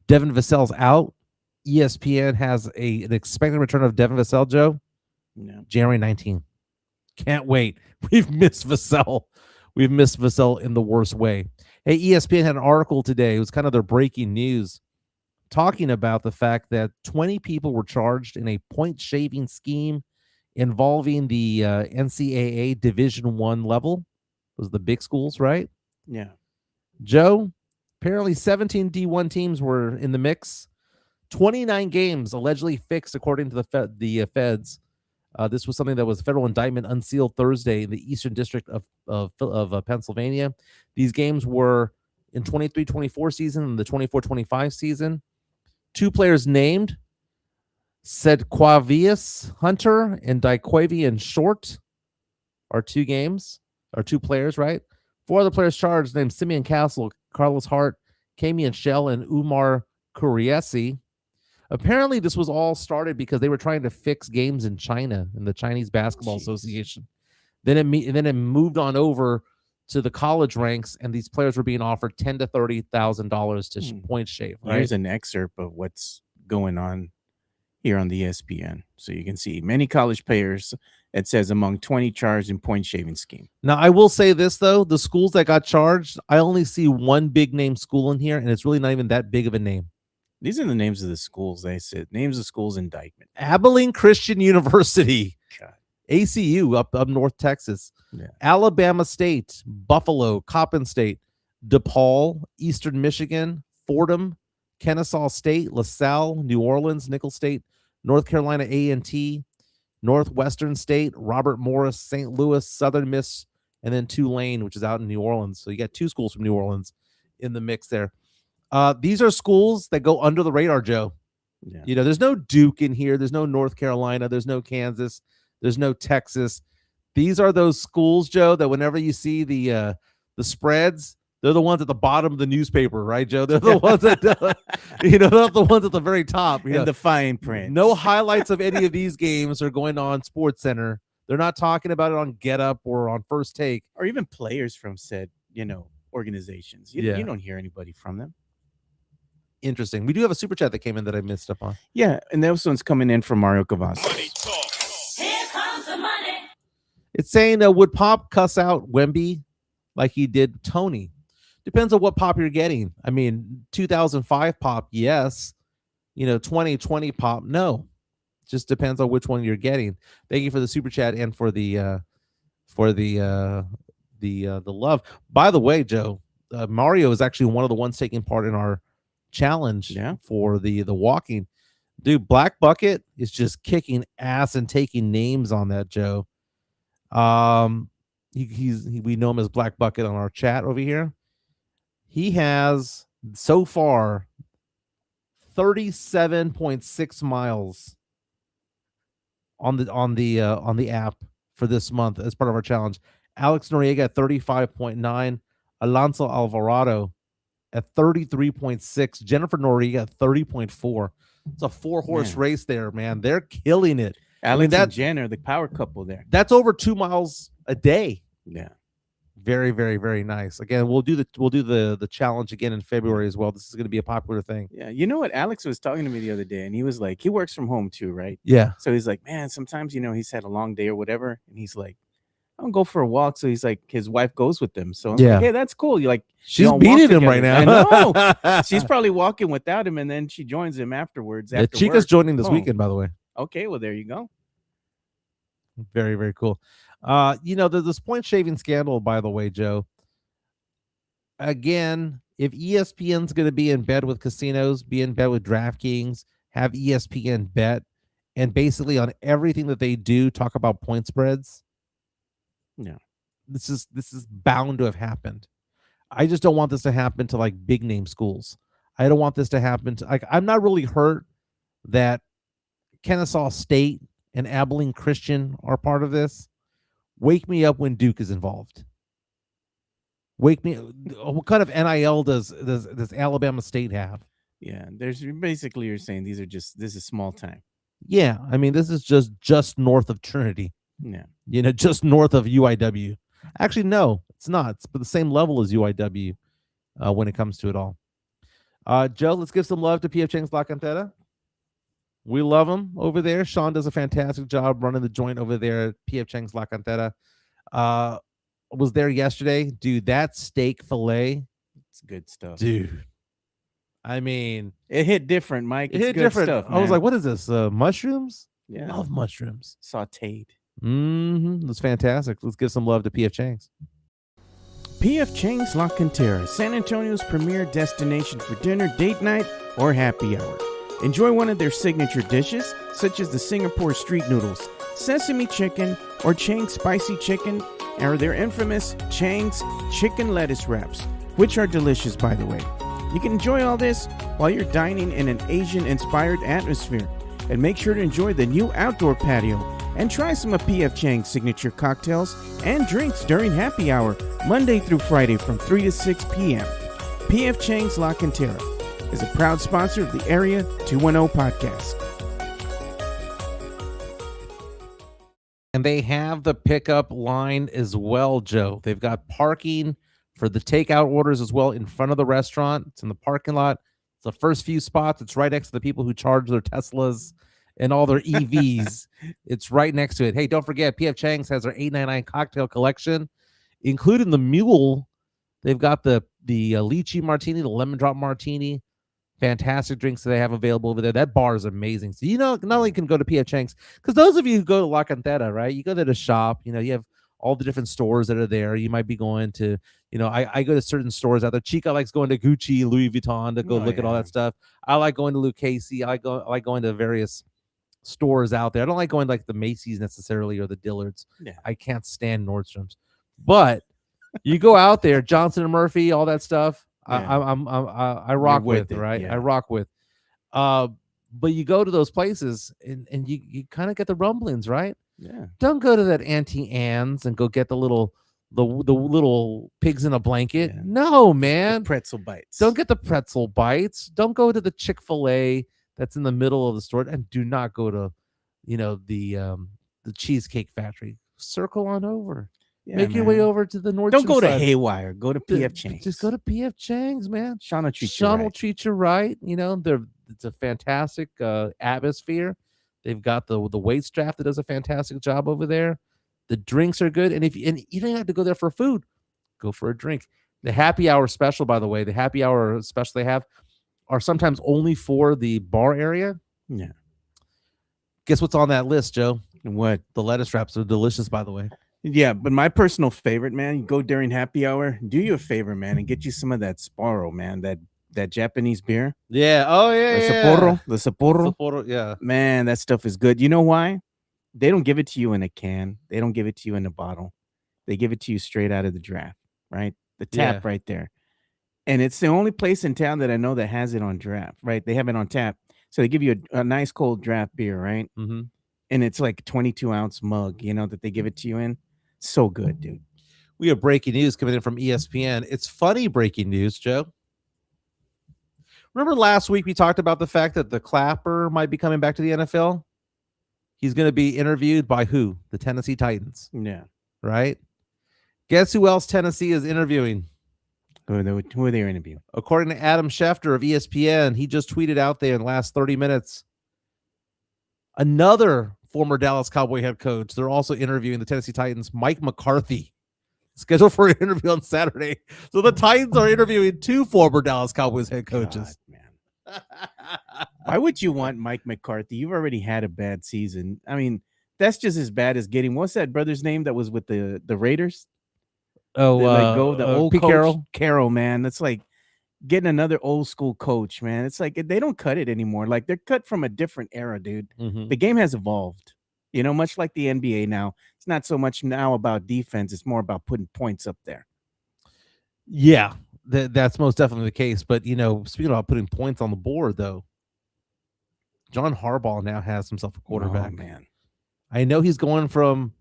Devin Vassell's out. ESPN has an expected return of Devin Vassell, Joe. No. January 19th. Can't wait. We've missed Vassell. We've missed Vassell in the worst way. Hey, ESPN had an article today. It was kind of their breaking news talking about the fact that 20 people were charged in a point shaving scheme involving the NCAA Division I level. Those are the big schools, right? Yeah. Joe, apparently 17 D1 teams were in the mix. 29 games allegedly fixed, according to the feds. This was something that was a federal indictment unsealed Thursday in the Eastern District of Pennsylvania. These games were in 23-24 season and the 24-25 season. 2 players named, Sedquavius Hunter and Diquavian Short, are 2 players, right? 4 other players charged named Simeon Castle, Carlos Hart, Kamian Shell, and Umar Kuriesi. Apparently, this was all started because they were trying to fix games in China in the Chinese Basketball Association. Then it moved on over to the college ranks, and these players were being offered $10,000 to $30,000 to point shave. Right? Here's an excerpt of what's going on here on the ESPN, so you can see many college players. It says among 20 charged in point shaving scheme. Now, I will say this though: the schools that got charged, I only see one big name school in here, and it's really not even that big of a name. These are the names of the schools. They said names of schools indictment. Abilene Christian University, God. ACU up North Texas, Alabama State, Buffalo, Coppin State, DePaul, Eastern Michigan, Fordham, Kennesaw State, LaSalle, New Orleans, Nicholls State, North Carolina A&T, Northwestern State, Robert Morris, St. Louis, Southern Miss, and then Tulane, which is out in New Orleans. So you got 2 schools from New Orleans in the mix there. These are schools that go under the radar, Joe. Yeah. There's no Duke in here. There's no North Carolina. There's no Kansas. There's no Texas. These are those schools, Joe, that whenever you see the spreads, They're the ones at the bottom of the newspaper, right, Joe? They're the ones that, they're not the ones at the very top. In the fine print. No highlights of any of these games are going on Sports Center. They're not talking about it on Get Up or on First Take. Or even players from said, organizations. You don't hear anybody from them. Interesting. We do have a super chat that came in that I missed up on. Yeah, and this one's coming in from Mario Cavazos. Here comes the money. It's saying, would Pop cuss out Wemby like he did Tony? Depends on what Pop you're getting. I mean, 2005 Pop, yes. 2020 Pop, no. Just depends on which one you're getting. Thank you for the super chat and for the love. By the way, Joe, Mario is actually one of the ones taking part in our challenge for the walking. Dude, Black Bucket is just kicking ass and taking names on that, Joe. We know him as Black Bucket on our chat over here. He has so far 37.6 miles on the app for this month as part of our challenge. Alex Noriega at 35.9, Alonso Alvarado at 33.6, Jennifer Noriega at 30.4. It's a 4-horse race there, man. They're killing it. Alex and Jen are the power couple there. That's over 2 miles a day. Yeah. Very, very, very nice. Again, we'll do the challenge again in February as well. This is going to be a popular thing. Yeah. You know what? Alex was talking to me the other day, and he was like, he works from home too, right? Yeah. So he's like, man, sometimes, he's had a long day or whatever. And he's like, I'll go for a walk. So he's like, his wife goes with them. So I'm like, hey, that's cool. You're like, she's beating him right now. I know. She's probably walking without him, and then she joins him afterwards. Yeah, Chica's work. joining this weekend, by the way. Okay, well, there you go. Very, very cool. This point shaving scandal, by the way, Joe. Again, if ESPN's going to be in bed with casinos, be in bed with DraftKings, have ESPN bet, and basically on everything that they do, talk about point spreads. Yeah, this is bound to have happened. I just don't want this to happen to like big name schools. I don't want this to happen to I'm not really hurt that Kennesaw State and Abilene Christian are part of this. Wake me up when Duke is involved. Wake me. What kind of NIL does Alabama State have? Yeah, there's basically you're saying this is small time. Yeah, I mean this is just north of Trinity. Yeah, just north of UIW. Actually, no, it's not. It's the same level as UIW when it comes to it all. Joe, let's give some love to PF Chang's La Cantera. We love him over there. Sean does a fantastic job running the joint over there at PF Chang's La Cantera. Was there yesterday, dude. That steak fillet, it's good stuff, dude. I mean, it hit different, Mike. It hit good different. Stuff, I was like, what is this? Mushrooms? Yeah, love mushrooms. Sauteed. That's fantastic. Let's give some love to PF Chang's. PF Chang's La Cantera, San Antonio's premier destination for dinner, date night, or happy hour. Enjoy one of their signature dishes, such as the Singapore street noodles, sesame chicken, or Chang's spicy chicken, or their infamous Chang's chicken lettuce wraps, which are delicious, by the way. You can enjoy all this while you're dining in an Asian-inspired atmosphere. And make sure to enjoy the new outdoor patio and try some of PF Chang's signature cocktails and drinks during happy hour, Monday through Friday from 3 to 6 p.m. PF Chang's La Cantera is a proud sponsor of the Area 210 podcast. And they have the pickup line as well, Joe. They've got parking for the takeout orders as well in front of the restaurant. It's in the parking lot. It's the first few spots. It's right next to the people who charge their Teslas and all their EVs. It's right next to it. Hey, don't forget, PF Chang's has their $8.99 cocktail collection, including the mule. They've got the lychee martini, the lemon drop martini. Fantastic drinks that they have available over there. That bar is amazing. So, not only can go to PF Chang's, because those of you who go to La Cantera, right, you go there to shop, you have all the different stores that are there. You might be going to, I go to certain stores out there. Chica likes going to Gucci, Louis Vuitton to go look at all that stuff. I like going to Lucchese. I like going to various stores out there. I don't like going like the Macy's necessarily or the Dillard's. Yeah. I can't stand Nordstrom's. But you go out there, Johnson and Murphy, all that stuff. Yeah. I rock with it, right? yeah. I rock with. But you go to those places and you kind of get the rumblings, right? Yeah. Don't go to that Auntie Anne's and go get the little the little pigs in a blanket. Yeah. No, The man. pretzel bites. Don't get the pretzel bites. Don't go to the Chick-fil-A that's in the middle of the store, and do not go to, the Cheesecake Factory. Circle on over. Yeah, Make your way man. over to the Nordstrom Don't go to side. Haywire. Go to PF Chang's. Just go to PF Chang's, man. Sean will treat you Sean will right. treat you right. It's a fantastic atmosphere. They've got the wait staff that does a fantastic job over there. The drinks are good, and you don't have to go there for food. Go for a drink. The happy hour special, by the way, the happy hour special they have are sometimes only for the bar area. Yeah. Guess what's on that list, Joe? What? The lettuce wraps are delicious, by the way. Yeah, but my personal favorite, man, you go during happy hour, do you a favor, man, and get you some of that Sparrow, man, that Japanese beer. Yeah. Oh, yeah. The Sapporo. Sapporo, yeah. Man, that stuff is good. You know why? They don't give it to you in a can. They don't give it to you in a bottle. They give it to you straight out of the draft, right? The tap right there. And it's the only place in town that I know that has it on draft, right? They have it on tap. So they give you a nice cold draft beer, right? Mm-hmm. And it's like a 22-ounce mug, that they give it to you in. So good, dude. We have breaking news coming in from ESPN. It's funny breaking news, Joe. Remember last week we talked about the fact that the Clapper might be coming back to the NFL? He's going to be interviewed by who? The Tennessee Titans. Yeah. Right? Guess who else Tennessee is interviewing? Who are they interviewing? According to Adam Schefter of ESPN, he just tweeted out there in the last 30 minutes. Another former Dallas Cowboy head coach. They're also interviewing the Tennessee Titans, Mike McCarthy, scheduled for an interview on Saturday. So the Titans are interviewing two former Dallas Cowboys head coaches. God, man. Why would you want Mike McCarthy? You've already had a bad season. I mean, that's just as bad as getting, what's that brother's name that was with the Raiders? The old Pete coach, Carroll, man. That's like getting another old school coach, man. It's like they don't cut it anymore. Like they're cut from a different era, dude. Mm-hmm. The game has evolved, much like the NBA now. It's not so much now about defense. It's more about putting points up there. Yeah, that's most definitely the case. But, speaking about putting points on the board, though, John Harbaugh now has himself a quarterback. Oh, man. I know he's going from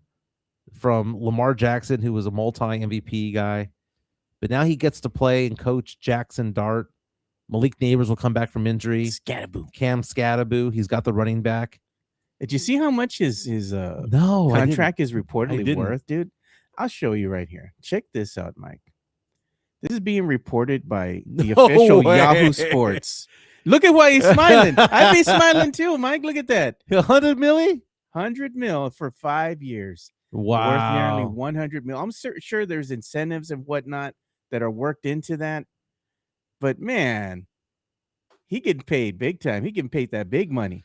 Lamar Jackson, who was a multi-MVP guy, but now he gets to play and coach Jackson Dart. Malik Neighbors will come back from injury. Cam Scatteraboo, he's got the running back. Did you see how much his no contract is reportedly worth, dude? I'll show you right here. Check this out, Mike. This is being reported by the official Yahoo Sports. Look at why he's smiling. I'd be smiling too, Mike. Look at that. 100 million? 100 mil for 5 years. Wow. Worth nearly 100 mil. I'm sure there's incentives and whatnot that are worked into that. But man, he getting paid big time. He getting paid that big money.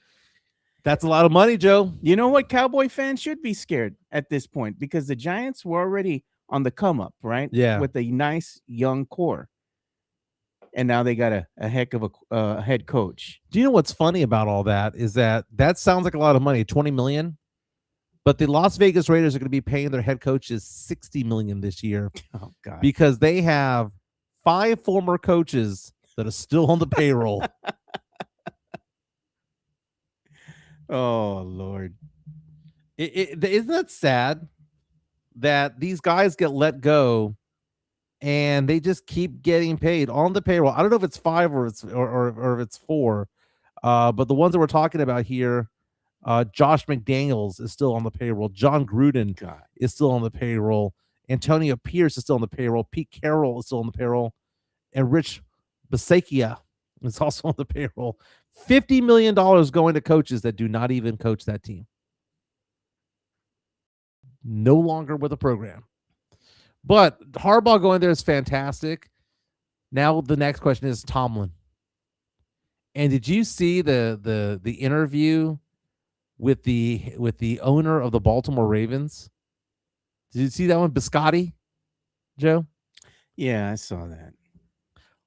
That's a lot of money, Joe. You know what? Cowboy fans should be scared at this point because the Giants were already on the come up, right? Yeah. With a nice young core. And now they got a heck of a head coach. Do you know what's funny about all that is that sounds like a lot of money, 20 million, but the Las Vegas Raiders are going to be paying their head coaches 60 million this year. Oh God. Because they have 5 former coaches that are still on the payroll. Oh Lord. Isn't that sad that these guys get let go and they just keep getting paid on the payroll? I don't know if it's 5 or if it's 4. But the ones that we're talking about here, Josh McDaniels is still on the payroll. John Gruden is still on the payroll. Antonio Pierce is still on the payroll. Pete Carroll is still on the payroll. And Rich Bisaccia is also on the payroll. $50 million going to coaches that do not even coach that team. No longer with the program. But Harbaugh going there is fantastic. Now the next question is Tomlin. And did you see the interview with the owner of the Baltimore Ravens? Did you see that one, Biscotti, Joe? Yeah, I saw that.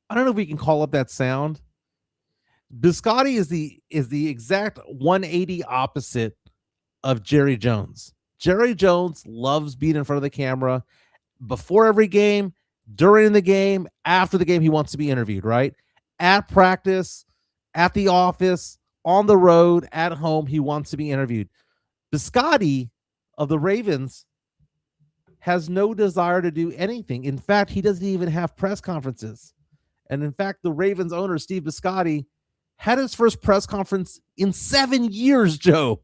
I don't know if we can call up that sound. Biscotti is the exact 180 opposite of Jerry Jones. Jerry Jones loves being in front of the camera. Before every game, during the game, after the game, he wants to be interviewed, right? At practice, at the office, on the road, at home, he wants to be interviewed. Biscotti of the Ravens has no desire to do anything. In fact, he doesn't even have press conferences. And in fact, the Ravens owner, Steve Biscotti, had his first press conference in 7 years, Joe.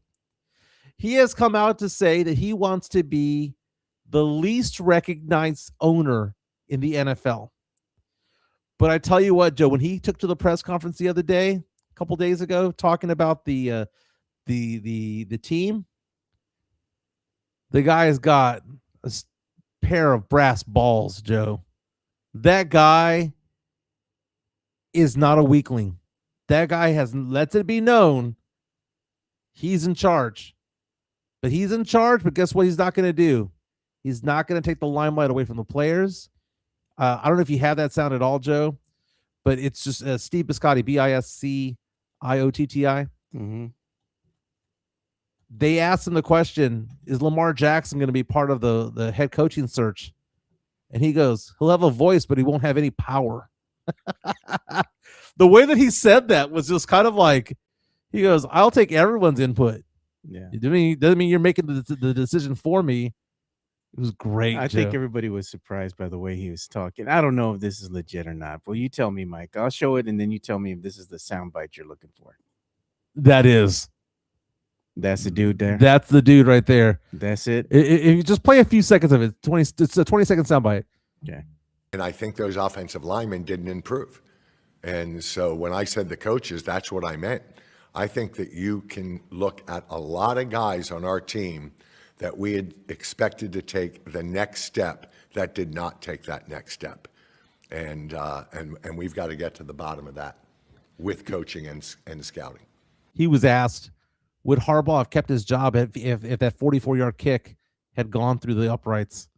He has come out to say that he wants to be the least recognized owner in the NFL. But I tell you what, Joe, when he took to the press conference the other day, a couple days ago, talking about the team, the guy has got a pair of brass balls, Joe. That guy is not a weakling. That guy has let it be known he's in charge. But he's in charge, but guess what he's not going to do? He's not going to take the limelight away from the players. I don't know if you have that sound at all, Joe, but it's just Steve Biscotti, Bisciotti. Mm-hmm. They asked him the question, is Lamar Jackson going to be part of the head coaching search? And he goes, he'll have a voice, but he won't have any power. The way that he said that was just kind of like, he goes, I'll take everyone's input. Yeah. It doesn't mean you're making the decision for me. It was great. I Joe. think everybody was surprised by the way he was talking. I don't know if this is legit or not. Well, you tell me, Mike. I'll show it, and then you tell me if this is the soundbite you're looking for. That is. That's the dude there. That's the dude right there. That's it. If you just play a few seconds of it, it's a 20-second soundbite. Okay. And I think those offensive linemen didn't improve. And so when I said the coaches, that's what I meant. I think that you can look at a lot of guys on our team that we had expected to take the next step that did not take that next step. And we've got to get to the bottom of that with coaching and scouting. He was asked, would Harbaugh have kept his job if that 44-yard kick had gone through the uprights?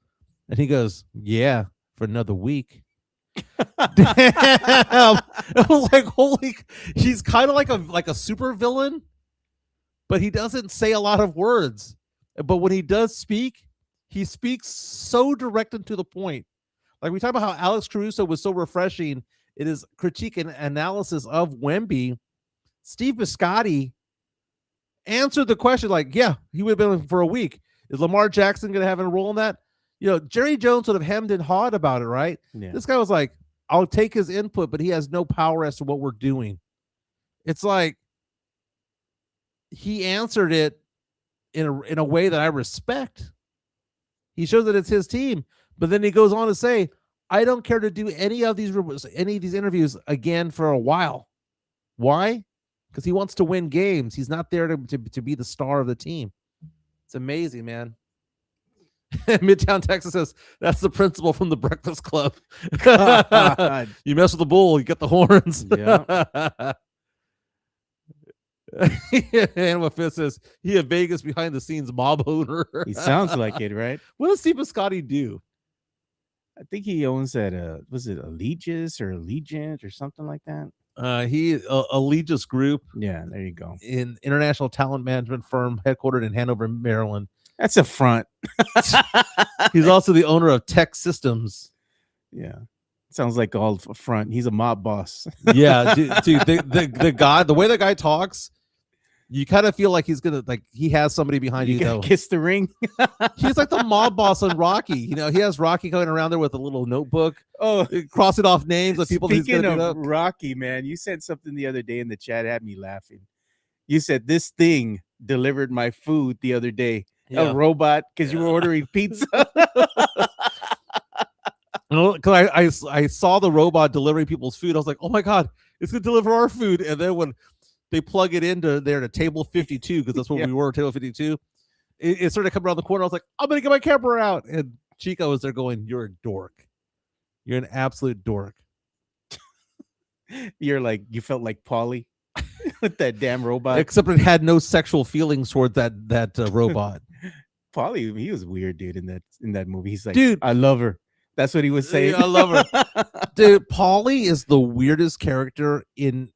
And he goes, yeah, for another week. Damn. I was like, holy, he's kind of like a super villain, but he doesn't say a lot of words. But when he does speak, he speaks so direct and to the point. Like we talk about how Alex Caruso was so refreshing in his critique and analysis of Wemby. Steve Biscotti answered the question like, yeah, he would have been for a week. Is Lamar Jackson going to have a role in that? You know, Jerry Jones sort of hemmed and hawed about it, right? Yeah. This guy was like, I'll take his input, but he has no power as to what we're doing. It's like he answered it in a way that I respect. He shows that it's his team, but then he goes on to say, I don't care to do any of these interviews again for a while. Why? Because he wants to win games. He's not there to be the star of the team. It's amazing, man. Midtown Texas says that's the principal from the Breakfast Club. You mess with the bull, you get the horns. Yeah. Animal Fist says he a Vegas behind the scenes mob owner. He sounds like it, right? What does Steve Biscotti do? I think he owns that. Was it Allegiant or something like that? He Allegis Group. Yeah, there you go. An international talent management firm headquartered in Hanover, Maryland. That's a front. He's also the owner of Tech Systems. Yeah, sounds like all front. He's a mob boss. Yeah, dude, the guy, the way the guy talks, you kind of feel like he's gonna he has somebody behind you. Though Kiss the ring. He's like the mob boss on Rocky. You know, he has Rocky going around there with a little notebook, crossing off names of people. Speaking of Rocky, man, you said something the other day in the chat had me laughing. You said this thing delivered my food the other day. Yeah. A robot, because you were ordering pizza. Because I saw the robot delivering people's food. I was like, oh my God, it's going to deliver our food. And then when they plug it into there to table 52, because that's what we were, table 52, it started coming around the corner. I was like, I'm going to get my camera out. And Chico was there going, you're a dork. You're an absolute dork. You felt like Paulie with that damn robot. Except it had no sexual feelings towards that robot. Paulie, he was weird, dude, in that movie. He's like, dude, I love her. That's what he was saying. I love her. Dude, Paulie is the weirdest character in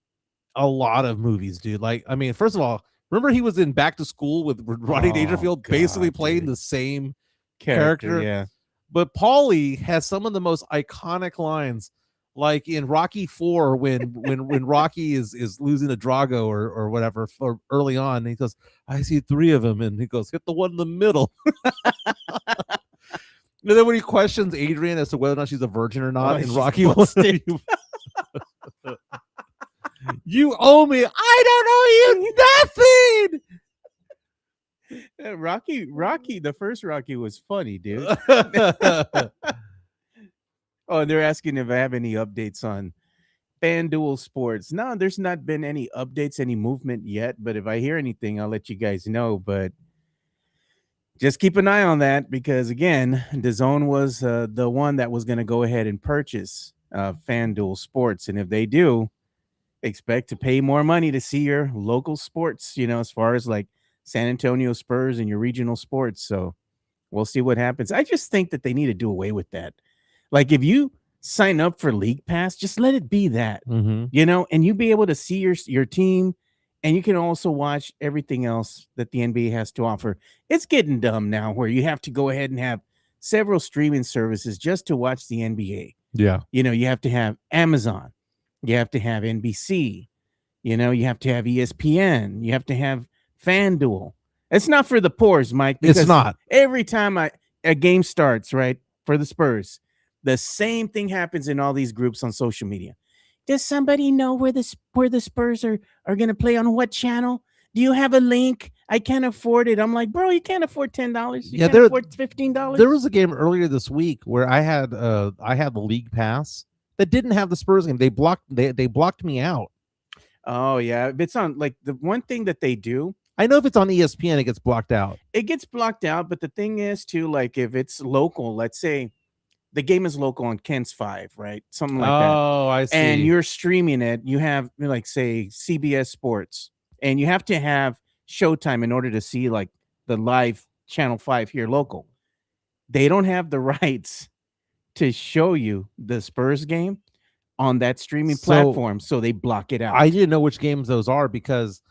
a lot of movies, dude. Like, I mean, first of all, remember he was in Back to School with Rodney Dangerfield, basically playing the same character. Yeah. But Paulie has some of the most iconic lines, like in Rocky 4 when Rocky is losing to Drago or whatever for early on. And he goes, I see 3 of them, and he goes, hit the one in the middle. And then when he questions Adrian as to whether or not she's a virgin or not, Oh, and she's Rocky busted. you owe me. I don't owe you nothing. Rocky, the first Rocky was funny, dude. Oh, Oh, they're asking if I have any updates on FanDuel Sports. No, there's not been any updates, any movement yet. But if I hear anything, I'll let you guys know. But just keep an eye on that because, again, DAZN was the one that was going to go ahead and purchase FanDuel Sports. And if they do, expect to pay more money to see your local sports, as far as like San Antonio Spurs and your regional sports. So we'll see what happens. I just think that they need to do away with that. Like if you sign up for League Pass, just let it be that, Mhm. and you be able to see your team, and you can also watch everything else that the NBA has to offer. It's getting dumb now where you have to go ahead and have several streaming services just to watch the NBA. Yeah. You have to have Amazon, you have to have NBC, you have to have ESPN, you have to have FanDuel. It's not for the poors, Mike. It's not. Every time a game starts, right, for the Spurs, the same thing happens in all these groups on social media. Does somebody know where the Spurs are going to play on what channel? Do you have a link? I can't afford it. I'm like, bro, you can't afford $10. You Yeah, can't there- afford $15. There was a game earlier this week where I had the League Pass that didn't have the Spurs game. They blocked me out. Oh yeah, it's on like the one thing that they do. I know if it's on ESPN, it gets blocked out. It gets blocked out, but the thing is too, like if it's local, let's say the game is local on Ken's 5, right? Something like that. Oh, I see. And you're streaming it, you have like say CBS Sports, and you have to have Showtime in order to see like the live Channel 5 here local. They don't have the rights to show you the Spurs game on that streaming So, platform, so they block it out. I didn't know which games those are because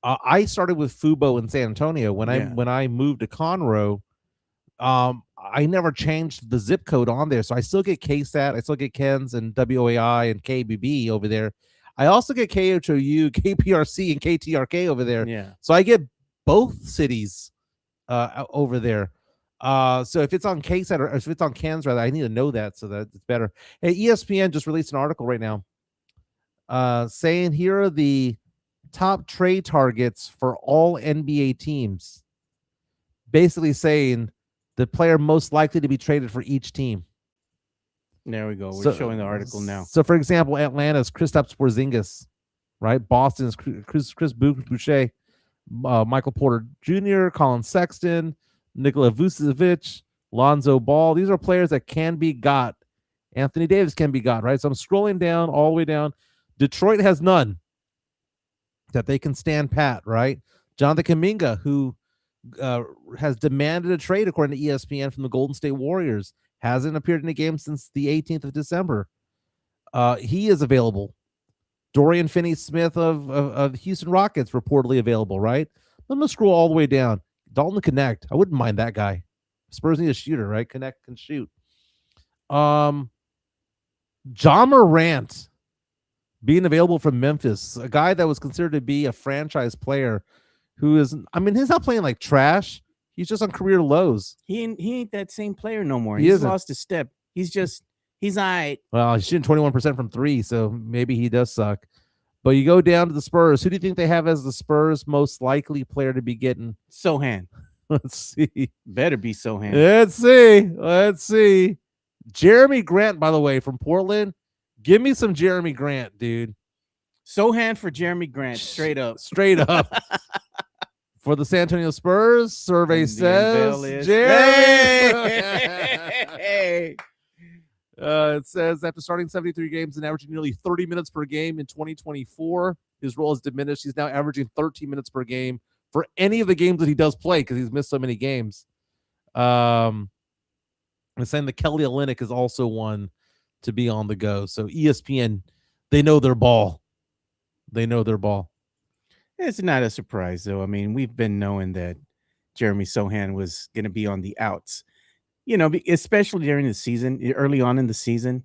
I started with Fubo in San Antonio when I moved to Conroe. I never changed the zip code on there, so I still get KSAT, I still get Ken's and WOAI and KBB over there. I also get KHOU, KPRC, and KTRK over there. Yeah. So I get both cities over there. So if it's on KSAT or if it's on Ken's, rather, I need to know that so that it's better. Hey, ESPN just released an article right now saying here are the top trade targets for all NBA teams. Basically saying the player most likely to be traded for each team. There we go. We're showing the article now. So, for example, Atlanta's Kristaps Porzingis, right? Boston's Chris Boucher, Michael Porter Jr., Colin Sexton, Nikola Vucevic, Lonzo Ball. These are players that can be got. Anthony Davis can be got, right? So I'm scrolling down all the way down. Detroit has none that they can stand pat, right? Jonathan Kuminga, who has demanded a trade according to ESPN from the Golden State Warriors, hasn't appeared in a game since the 18th of December. He is available. Dorian Finney-Smith of Houston Rockets reportedly available, right? I'm going to scroll all the way down. Dalton Connect. I wouldn't mind that guy. Spurs need a shooter, right? Connect can shoot. John Morant being available from Memphis, a guy that was considered to be a franchise player who is, I mean, he's not playing like trash. He's just on career lows. He ain't that same player no more. He He's isn't. lost a step. He's all right. Well, he's shooting 21% from 3, so maybe he does suck. But you go down to the Spurs. Who do you think they have as the Spurs' most likely player to be getting? Sohan. Let's see. Better be Sohan. Let's see. Jeremy Grant, by the way, from Portland. Give me some Jeremy Grant, dude. Sohan for Jeremy Grant, straight up. Straight up. For the San Antonio Spurs, survey And the says unveil is- Jeremy. Hey! It says after starting 73 games and averaging nearly 30 minutes per game in 2024, his role has diminished. He's now averaging 13 minutes per game for any of the games that he does play because he's missed so many games. I'm saying that Kelly Olynyk is also one to be on the go. So ESPN, they know their ball. They know their ball. It's not a surprise, though. I mean, we've been knowing that Jeremy Sohan was going to be on the outs. Especially during the season, early on in the season,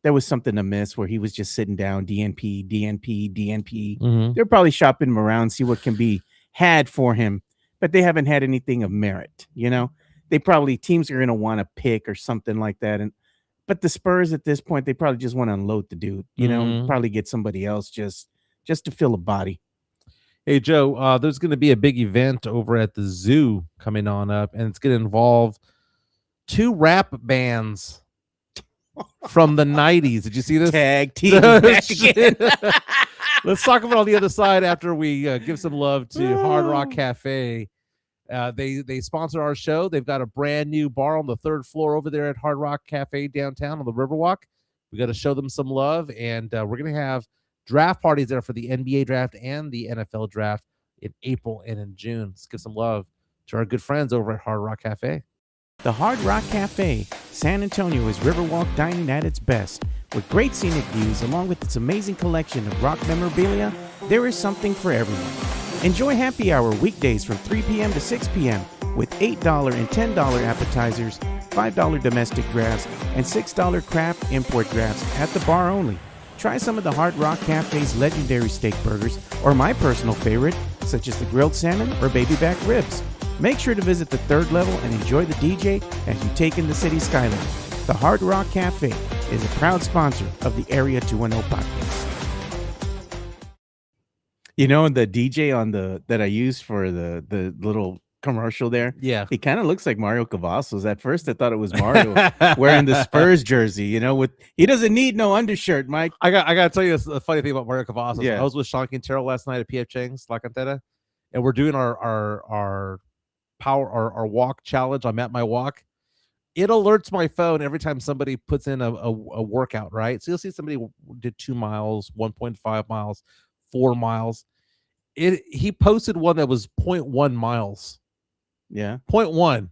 there was something amiss where he was just sitting down, DNP. Mm-hmm. They're probably shopping him around, see what can be had for him, but they haven't had anything of merit, teams are gonna want to pick or something like that. But the Spurs at this point, they probably just want to unload the dude, Mhm. probably get somebody else just to fill a body. Hey Joe, there's going to be a big event over at the zoo coming on up, and it's going to involve 2 rap bands from the '90s. Did you see this? Tag team back again. Let's talk about on the other side after we give some love to Hard Rock Cafe. They sponsor our show. They've got a brand new bar on the 3rd floor over there at Hard Rock Cafe downtown on the Riverwalk. We got to show them some love, and we're going to have draft parties there for the NBA draft and the NFL draft in April and in June. Let's give some love to our good friends over at Hard Rock Cafe. The Hard Rock Cafe, San Antonio is Riverwalk dining at its best. With great scenic views, along with its amazing collection of rock memorabilia, there is something for everyone. Enjoy happy hour weekdays from 3 p.m. to 6 p.m. with $8 and $10 appetizers, $5 domestic drafts, and $6 craft import drafts at the bar only. Try some of the Hard Rock Cafe's legendary steak burgers, or my personal favorite, such as the grilled salmon or baby back ribs. Make sure to visit the 3rd level and enjoy the DJ as you take in the city skyline. The Hard Rock Cafe is a proud sponsor of the Area 210 podcast. The DJ on that I used for the little commercial there. Yeah. He kind of looks like Mario Cavazos. At first I thought it was Mario wearing the Spurs jersey, he doesn't need no undershirt, Mike. I got to tell you a funny thing about Mario Cavazos. Yeah. I was with Sean Quintero last night at PF Chang's La Cantera, and we're doing our walk challenge. I'm at my walk. It alerts my phone every time somebody puts in a workout, right? So you'll see somebody did 2 miles, 1.5 miles, 4 miles. He posted one that was 0.1 miles. Yeah. 0.1.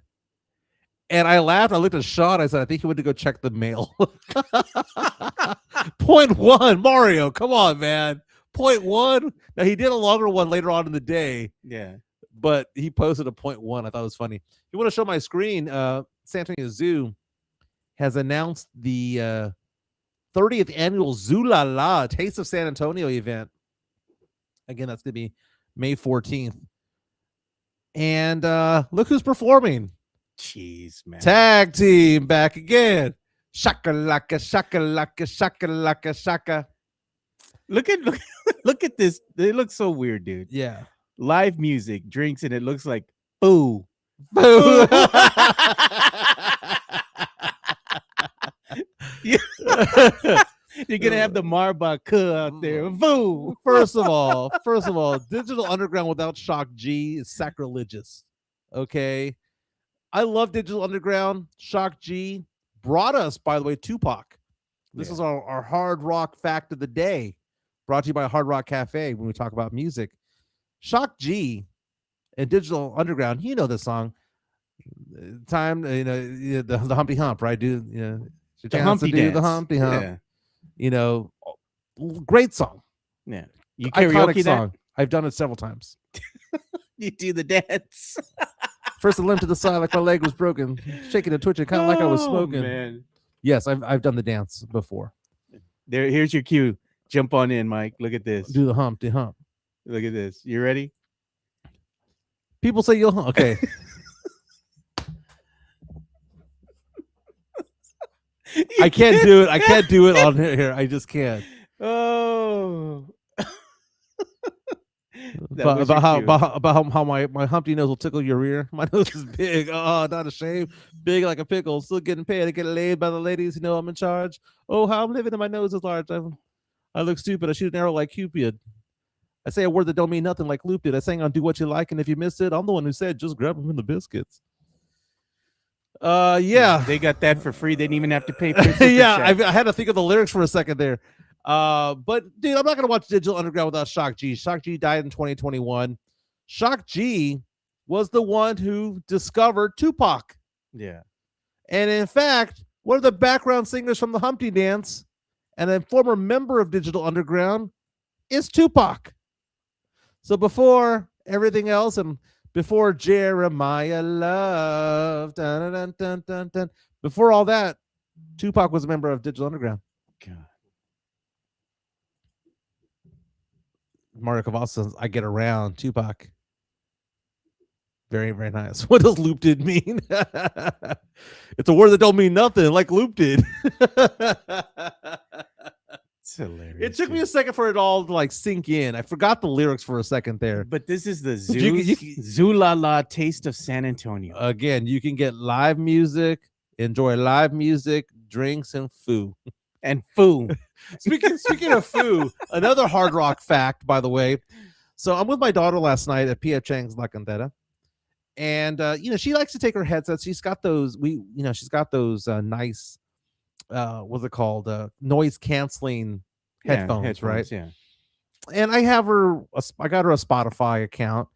And I laughed. I looked at Sean. I said, I think he went to go check the mail. 0.1, Mario. Come on, man. 0.1. Now, he did a longer one later on in the day. Yeah. But he posted a 0.1. I thought it was funny. If you want to show my screen, San Antonio Zoo has announced the 30th annual Zoo La La Taste of San Antonio event. Again, that's going to be May 14th. And look who's performing. Jeez, man. Tag team back again. Shaka laka, shaka laka, shaka laka, shaka. Look at this. It looks so weird, dude. Yeah. Live music, drinks, and it looks like boo. Boo. You're gonna have the Marbaka out there. Boo. First of all, Digital Underground without Shock G is sacrilegious. Okay. I love Digital Underground. Shock G brought us, by the way, Tupac. This is our hard rock fact of the day, brought to you by Hard Rock Cafe when we talk about music. Shock G and Digital Underground, you know the song. Time, the Humpty Hump, right? The Humpty dance. The Humpty Hump. Yeah. Great song. Yeah. You Iconic karaoke that? song. I've done it several times. You do the dance. First, a limb to the side like my leg was broken, shaking and twitching, kind of like I was smoking. Man. Yes, I've done the dance before. Here's your cue. Jump on in, Mike. Look at this. Do the Humpty Hump. Look at this. You ready? People say you'll hump. Okay. I can't do it. I can't do it on here. I just can't. Oh. About how my Humpty nose will tickle your ear. My nose is big. Oh, not ashamed. Big like a pickle. Still getting paid. I get laid by the ladies. I'm in charge. Oh, how I'm living and my nose is large. I look stupid. I shoot an arrow like Cupid. I say a word that don't mean nothing like Loop did. I sang on Do What You Like, and if you missed it, I'm the one who said just grab them in the biscuits. Yeah. They got that for free. They didn't even have to pay for it. Yeah, I had to think of the lyrics for a second there. But dude, I'm not gonna watch Digital Underground without Shock G. Shock G died in 2021. Shock G was the one who discovered Tupac. Yeah. And in fact, one of the background singers from the Humpty Dance and a former member of Digital Underground is Tupac. So before everything else, and before Jeremiah Love, dun, dun, dun, dun, dun, before all that, Tupac was a member of Digital Underground. God. Mario Cavazos says, I get around Tupac. Very, very nice. What does loop did mean? It's a word that don't mean nothing, like loop did. It's hilarious. It took me a dude. second for it all to like sink in. I forgot the lyrics for a second there. But this is the You Zoo La La Taste of San Antonio. Again, you can get live music, enjoy live music, drinks, and foo. And foo. Speaking of foo, another hard rock fact, by the way. So I'm with my daughter last night at P.F. Chang's La Cantera. And she likes to take her headsets. She's got those nice what's it called? Noise canceling headphones, right? Yeah. And I got her a Spotify account,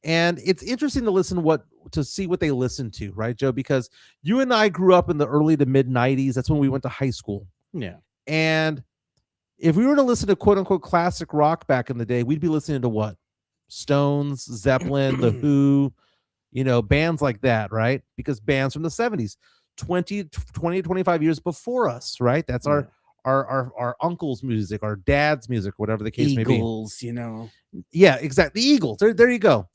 and it's interesting to see what they listen to, right, Joe? Because you and I grew up in the early to mid 90s. That's when we went to high school. Yeah. And if we were to listen to quote unquote classic rock back in the day, we'd be listening to what? Stones, Zeppelin, The Who, bands like that, right? Because bands from the 70s, 20 to 25 years before us, right? That's our uncle's music, our dad's music, whatever the case may be. Eagles, Yeah, exactly. The Eagles. There you go.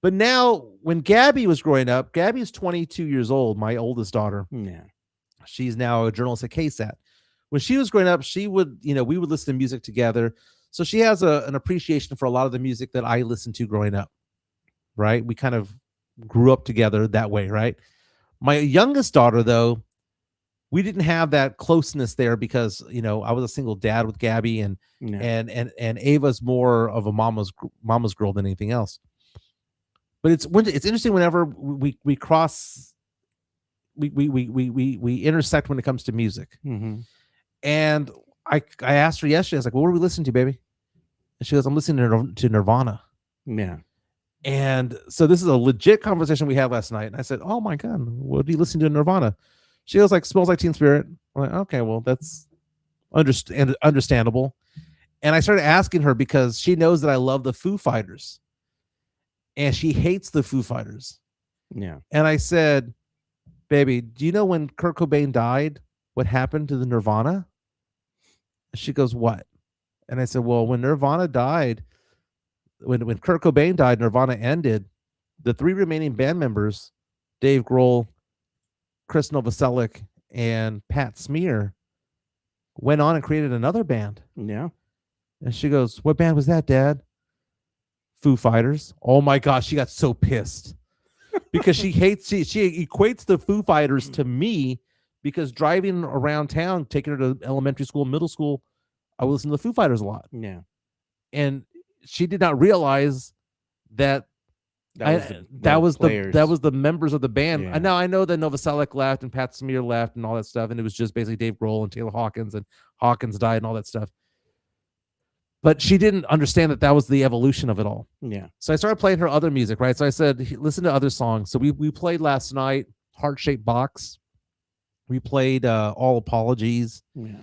But now, when Gabby was growing up, Gabby's 22 years old, my oldest daughter. Yeah. She's now a journalist at KSAT. When she was growing up, we would listen to music together. So she has an appreciation for a lot of the music that I listened to growing up, right? We kind of grew up together that way, right? My youngest daughter, though, we didn't have that closeness there because, I was a single dad with Gabby, and Ava's more of a mama's girl than anything else. But it's interesting whenever we cross, we intersect when it comes to music. Mm-hmm. And I asked her yesterday, I was like, well, what are we listening to, baby? And she goes, I'm listening to Nirvana. Yeah. And so this is a legit conversation we had last night. And I said, oh my God, what do you listen to in Nirvana? She goes like, Smells Like Teen Spirit. I'm like, okay, well, that's understandable. And I started asking her because she knows that I love the Foo Fighters. And she hates the Foo Fighters. Yeah. And I said, baby, do you know when Kurt Cobain died, what happened to the Nirvana? She goes, what? And I said, well, when Nirvana died, when Kurt Cobain died, Nirvana ended. The three remaining band members, Dave Grohl, Chris Novoselic, and Pat Smear, went on and created another band. Yeah. And she goes, what band was that, Dad? Foo Fighters. Oh my gosh, she got so pissed because she equates the Foo Fighters to me because driving around town, taking her to elementary school, middle school, I would listen to the Foo Fighters a lot. Yeah. And she did not realize that that was the members of the band. Yeah. Now I know that Novoselic left and Pat Smear left and all that stuff, and it was just basically Dave Grohl and Taylor Hawkins, and Hawkins died and all that stuff. But she didn't understand that was the evolution of it all. Yeah. So I started playing her other music, right? So I said, listen to other songs. So we played last night, Heart Shaped Box. We played All Apologies. Yeah.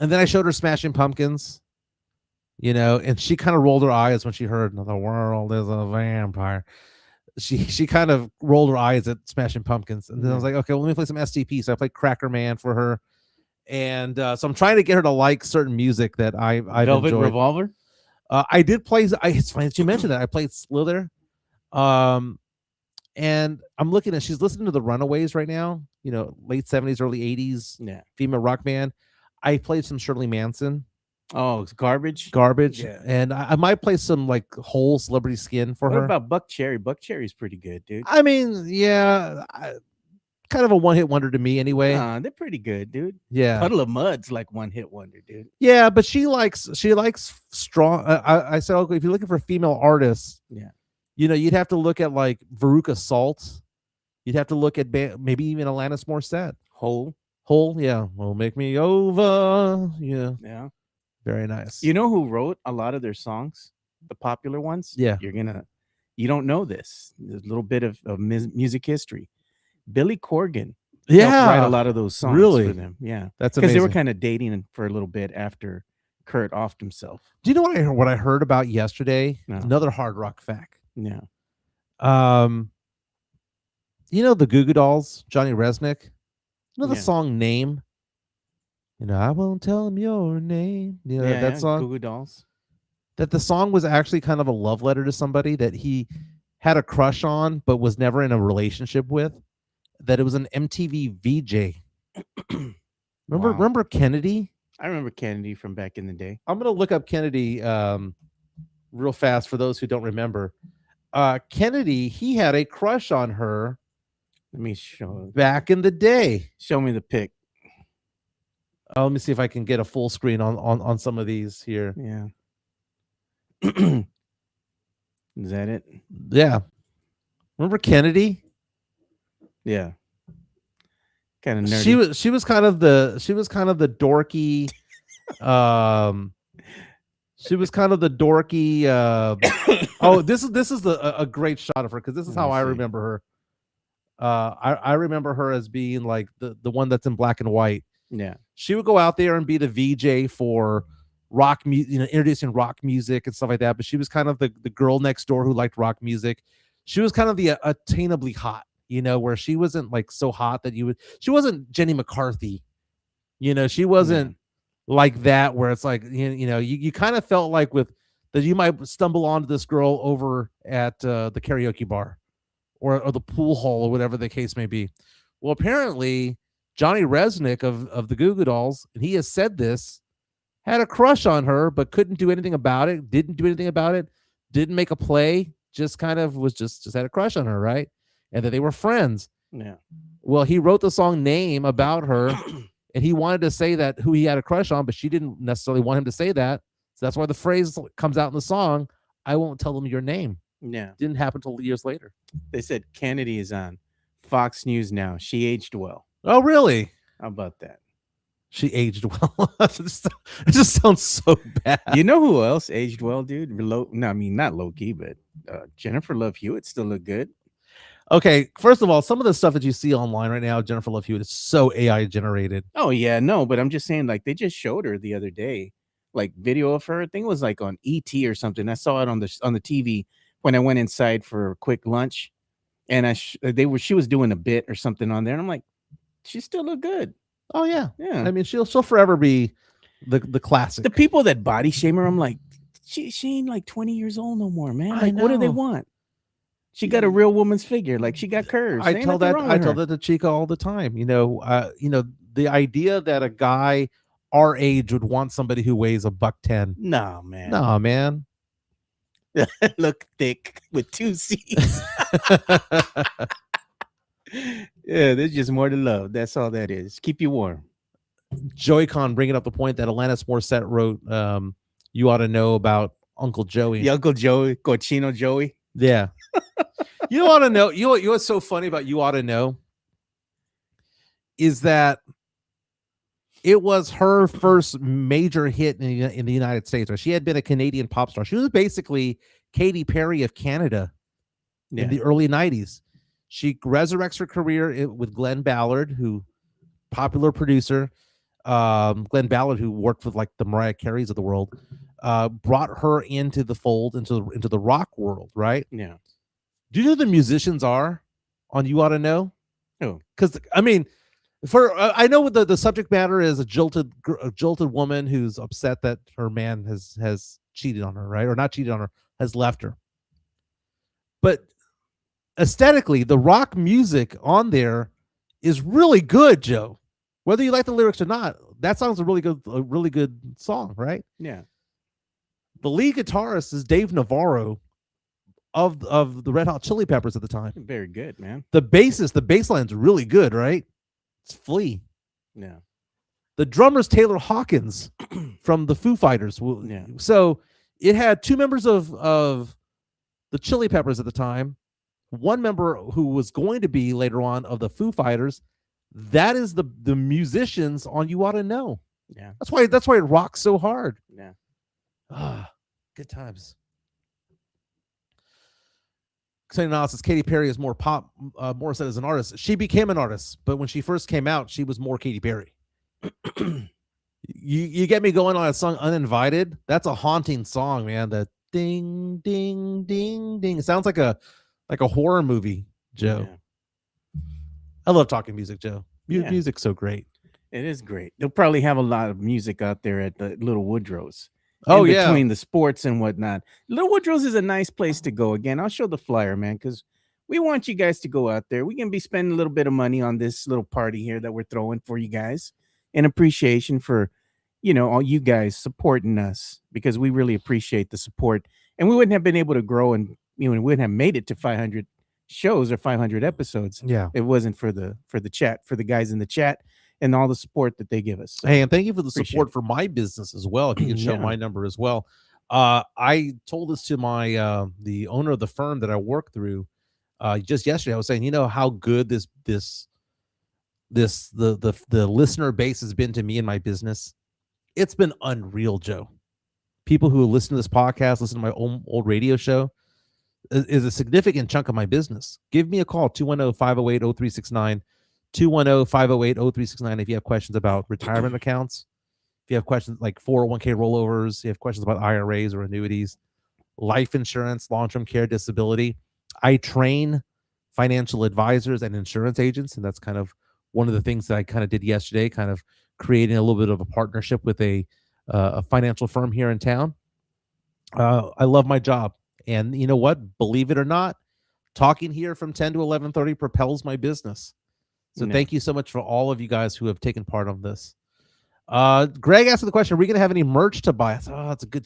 And then I showed her Smashing Pumpkins, and she kind of rolled her eyes when she heard The World is a Vampire. She kind of rolled her eyes at Smashing Pumpkins. And then I was like, okay, well, let me play some STP. So I played Cracker Man for her. And so I'm trying to get her to like certain music that I've Velvet enjoyed. Revolver. I did play. It's funny that you mentioned that. I played Slither. And I'm looking at. She's listening to the Runaways right now. Late 70s, early 80s. Yeah. Female rock band. I played some Shirley Manson. Oh, it's garbage. Yeah. And I might play some like Whole Celebrity Skin for What her. about Buck Cherry? Buck Cherry's pretty good, dude. I mean, yeah. Kind of a one-hit wonder to me anyway. They're pretty good, dude. Yeah. Puddle of Mud's like one-hit wonder, dude. Yeah, but she likes strong. I said, okay, if you're looking for female artists, yeah, you'd have to look at like Veruca Salt. You'd have to look at maybe even Alanis Morissette. Hole, yeah. Will make me over. Yeah. Very nice. You know who wrote a lot of their songs? The popular ones? Yeah. You don't know this. There's a little bit of music history. Billy Corgan helped write a lot of those songs for them. Yeah. That's because amazing. they were kind of dating for a little bit after Kurt offed himself. Do you know what I heard about yesterday? No. Another hard rock fact. Yeah. The Goo Goo Dolls, Johnny Resnick. The song Name? I won't tell him your name. That song? Goo Goo Dolls. That the song was actually kind of a love letter to somebody that he had a crush on, but was never in a relationship with, that it was an MTV VJ. Wow. Remember Kennedy? I remember Kennedy from back in the day. I'm gonna look up Kennedy real fast for those who don't remember. Kennedy, he had a crush on her Let me show back in the day. me the pic. Let me see if I can get a full screen on some of these here. Yeah. Is that it? Yeah. Remember Kennedy? Yeah. Kind of nerdy. She was kind of the dorky she was kind of the dorky oh, this is a great shot of her, because this is Let how me I see. remember her. I remember her as being like the one that's in black and white. Yeah. She would go out there and be the VJ for rock music, introducing rock music and stuff like that. But she was kind of the girl next door who liked rock music. She was kind of the attainably hot, where she wasn't like so hot that she wasn't Jenny McCarthy. She wasn't like that, where it's like, you kind of felt like that you might stumble onto this girl over at the karaoke bar or the pool hall or whatever the case may be. Well, apparently Johnny Resnick of the Goo Goo Dolls, and he has said this, had a crush on her, but couldn't do anything about it. Didn't do anything about it. Didn't make a play. Just kind of was just had a crush on her, right? And that they were friends. Yeah. Well, he wrote the song "Name" about her, and he wanted to say that who he had a crush on, but she didn't necessarily want him to say that. So that's why the phrase comes out in the song, "I won't tell them your name." Yeah. Didn't happen till years later. They said Kennedy is on Fox News now. She aged well. Oh, really? How about that? She aged well. It just sounds so bad. You know who else aged well, dude? Not low key, but Jennifer Love Hewitt still look good. Okay, first of all, some of the stuff that you see online right now, Jennifer Love Hewitt, is so AI generated. Oh yeah, no, but I'm just saying, like, they just showed her the other day, like, video of her. I think it was like on ET or something. I saw it on the TV when I went inside for a quick lunch, and she was doing a bit or something on there, and I'm like, she still look good. Oh yeah, Yeah. I mean, she'll forever be the classic. The people that body shame her, I'm like, she ain't like 20 years old no more, man. I Like, what do they know. want? She got a real woman's figure. Like, she got curves. I Ain't tell nothing that wrong I with tell her. that to Chica all the time. The idea that a guy our age would want somebody who weighs $110. No, man. No, man. Look thick with 2 C's. Yeah, there's just more to love. That's all that is. Keep you warm. Joy-Con bringing up the point that Alanis Morissette wrote, "You Ought to Know" about Uncle Joey. The Uncle Joey, Cochino Joey. Yeah. You ought to know. You know what's so funny about "You Ought to Know" is that it was her first major hit in the United States. Or she had been a Canadian pop star. She was basically Katy Perry of Canada in the early 90s. She resurrects her career with Glenn Ballard, who popular producer. Glenn Ballard, who worked with like the Mariah Careys of the world, brought her into the fold, into the rock world, right? Yeah. Do you know who the musicians are on "You Ought to Know"? Who? Because I mean, I know what the subject matter is: a jilted woman who's upset that her man has cheated on her, right? Or not cheated on her, has left her. But aesthetically, the rock music on there is really good, Joe. Whether you like the lyrics or not, that song's a really good song, right? Yeah. The lead guitarist is Dave Navarro of the Red Hot Chili Peppers at the time. Very good, man. The bass line's really good, right? It's Flea. Yeah. The drummer's Taylor Hawkins from the Foo Fighters. Yeah. So it had two members of the Chili Peppers at the time, one member who was going to be later on of the Foo Fighters. That is the musicians on "You Ought to Know." Yeah. That's why it rocks so hard. Yeah. Good times. Exciting analysis. Katy Perry is more pop. Morissette as an artist. She became an artist, but when she first came out, she was more Katy Perry. You get me going on that song "Uninvited." That's a haunting song, man. The ding ding ding ding. It sounds like a horror movie, Joe. Yeah. I love talking music, Joe. Yeah. Music's so great. It is great. They'll probably have a lot of music out there at the Little Woodrow's Oh, in yeah. between the sports and whatnot. Little Woodrow's is a nice place to go. Again, I'll show the flyer, man, because we want you guys to go out there. We can be spending a little bit of money on this little party here that we're throwing for you guys in appreciation for, all you guys supporting us, because we really appreciate the support. And we wouldn't have been able to grow, and we wouldn't have made it to 500 shows or 500 episodes. Yeah. It wasn't for the chat, for the guys in the chat and all the support that they give us. So, Hey, and thank you for the appreciate support it. for my business as well. If you can show Yeah. my number as well. I told this to my the owner of the firm that I work through just yesterday. I was saying, how good the listener base has been to me and my business. It's been unreal, Joe. People who listen to this podcast, listen to my old radio show, is a significant chunk of my business. Give me a call, 210-508-0369, 210-508-0369 if you have questions about retirement accounts, if you have questions like 401k rollovers, if you have questions about IRAs or annuities, life insurance, long-term care, disability. I train financial advisors and insurance agents, and that's kind of one of the things that I kind of did yesterday, kind of creating a little bit of a partnership with a financial firm here in town. I love my job. And you know what? Believe it or not, talking here from 10 to 11:30 propels my business. So Yeah. thank you so much for all of you guys who have taken part of this. Greg asked the question, are we going to have any merch to buy? Oh, that's a good,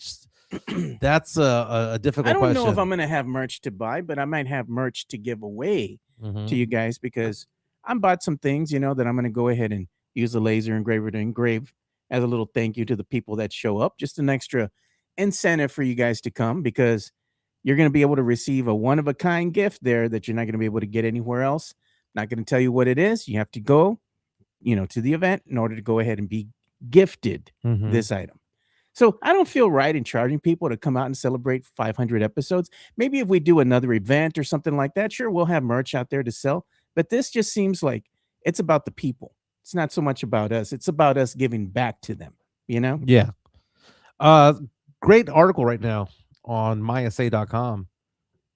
that's a difficult I don't question. know if I'm going to have merch to buy, but I might have merch to give away Mhm. to you guys, because I bought some things, that I'm going to go ahead and use a laser engraver to engrave as a little thank you to the people that show up. Just an extra incentive for you guys to come, because you're going to be able to receive a one-of-a-kind gift there that you're not going to be able to get anywhere else. Not going to tell you what it is. You have to go, to the event in order to go ahead and be gifted Mhm. this item. So I don't feel right in charging people to come out and celebrate 500 episodes. Maybe if we do another event or something like that, sure, we'll have merch out there to sell. But this just seems like it's about the people. It's not so much about us. It's about us giving back to them, Yeah. Great article right now on mysa.com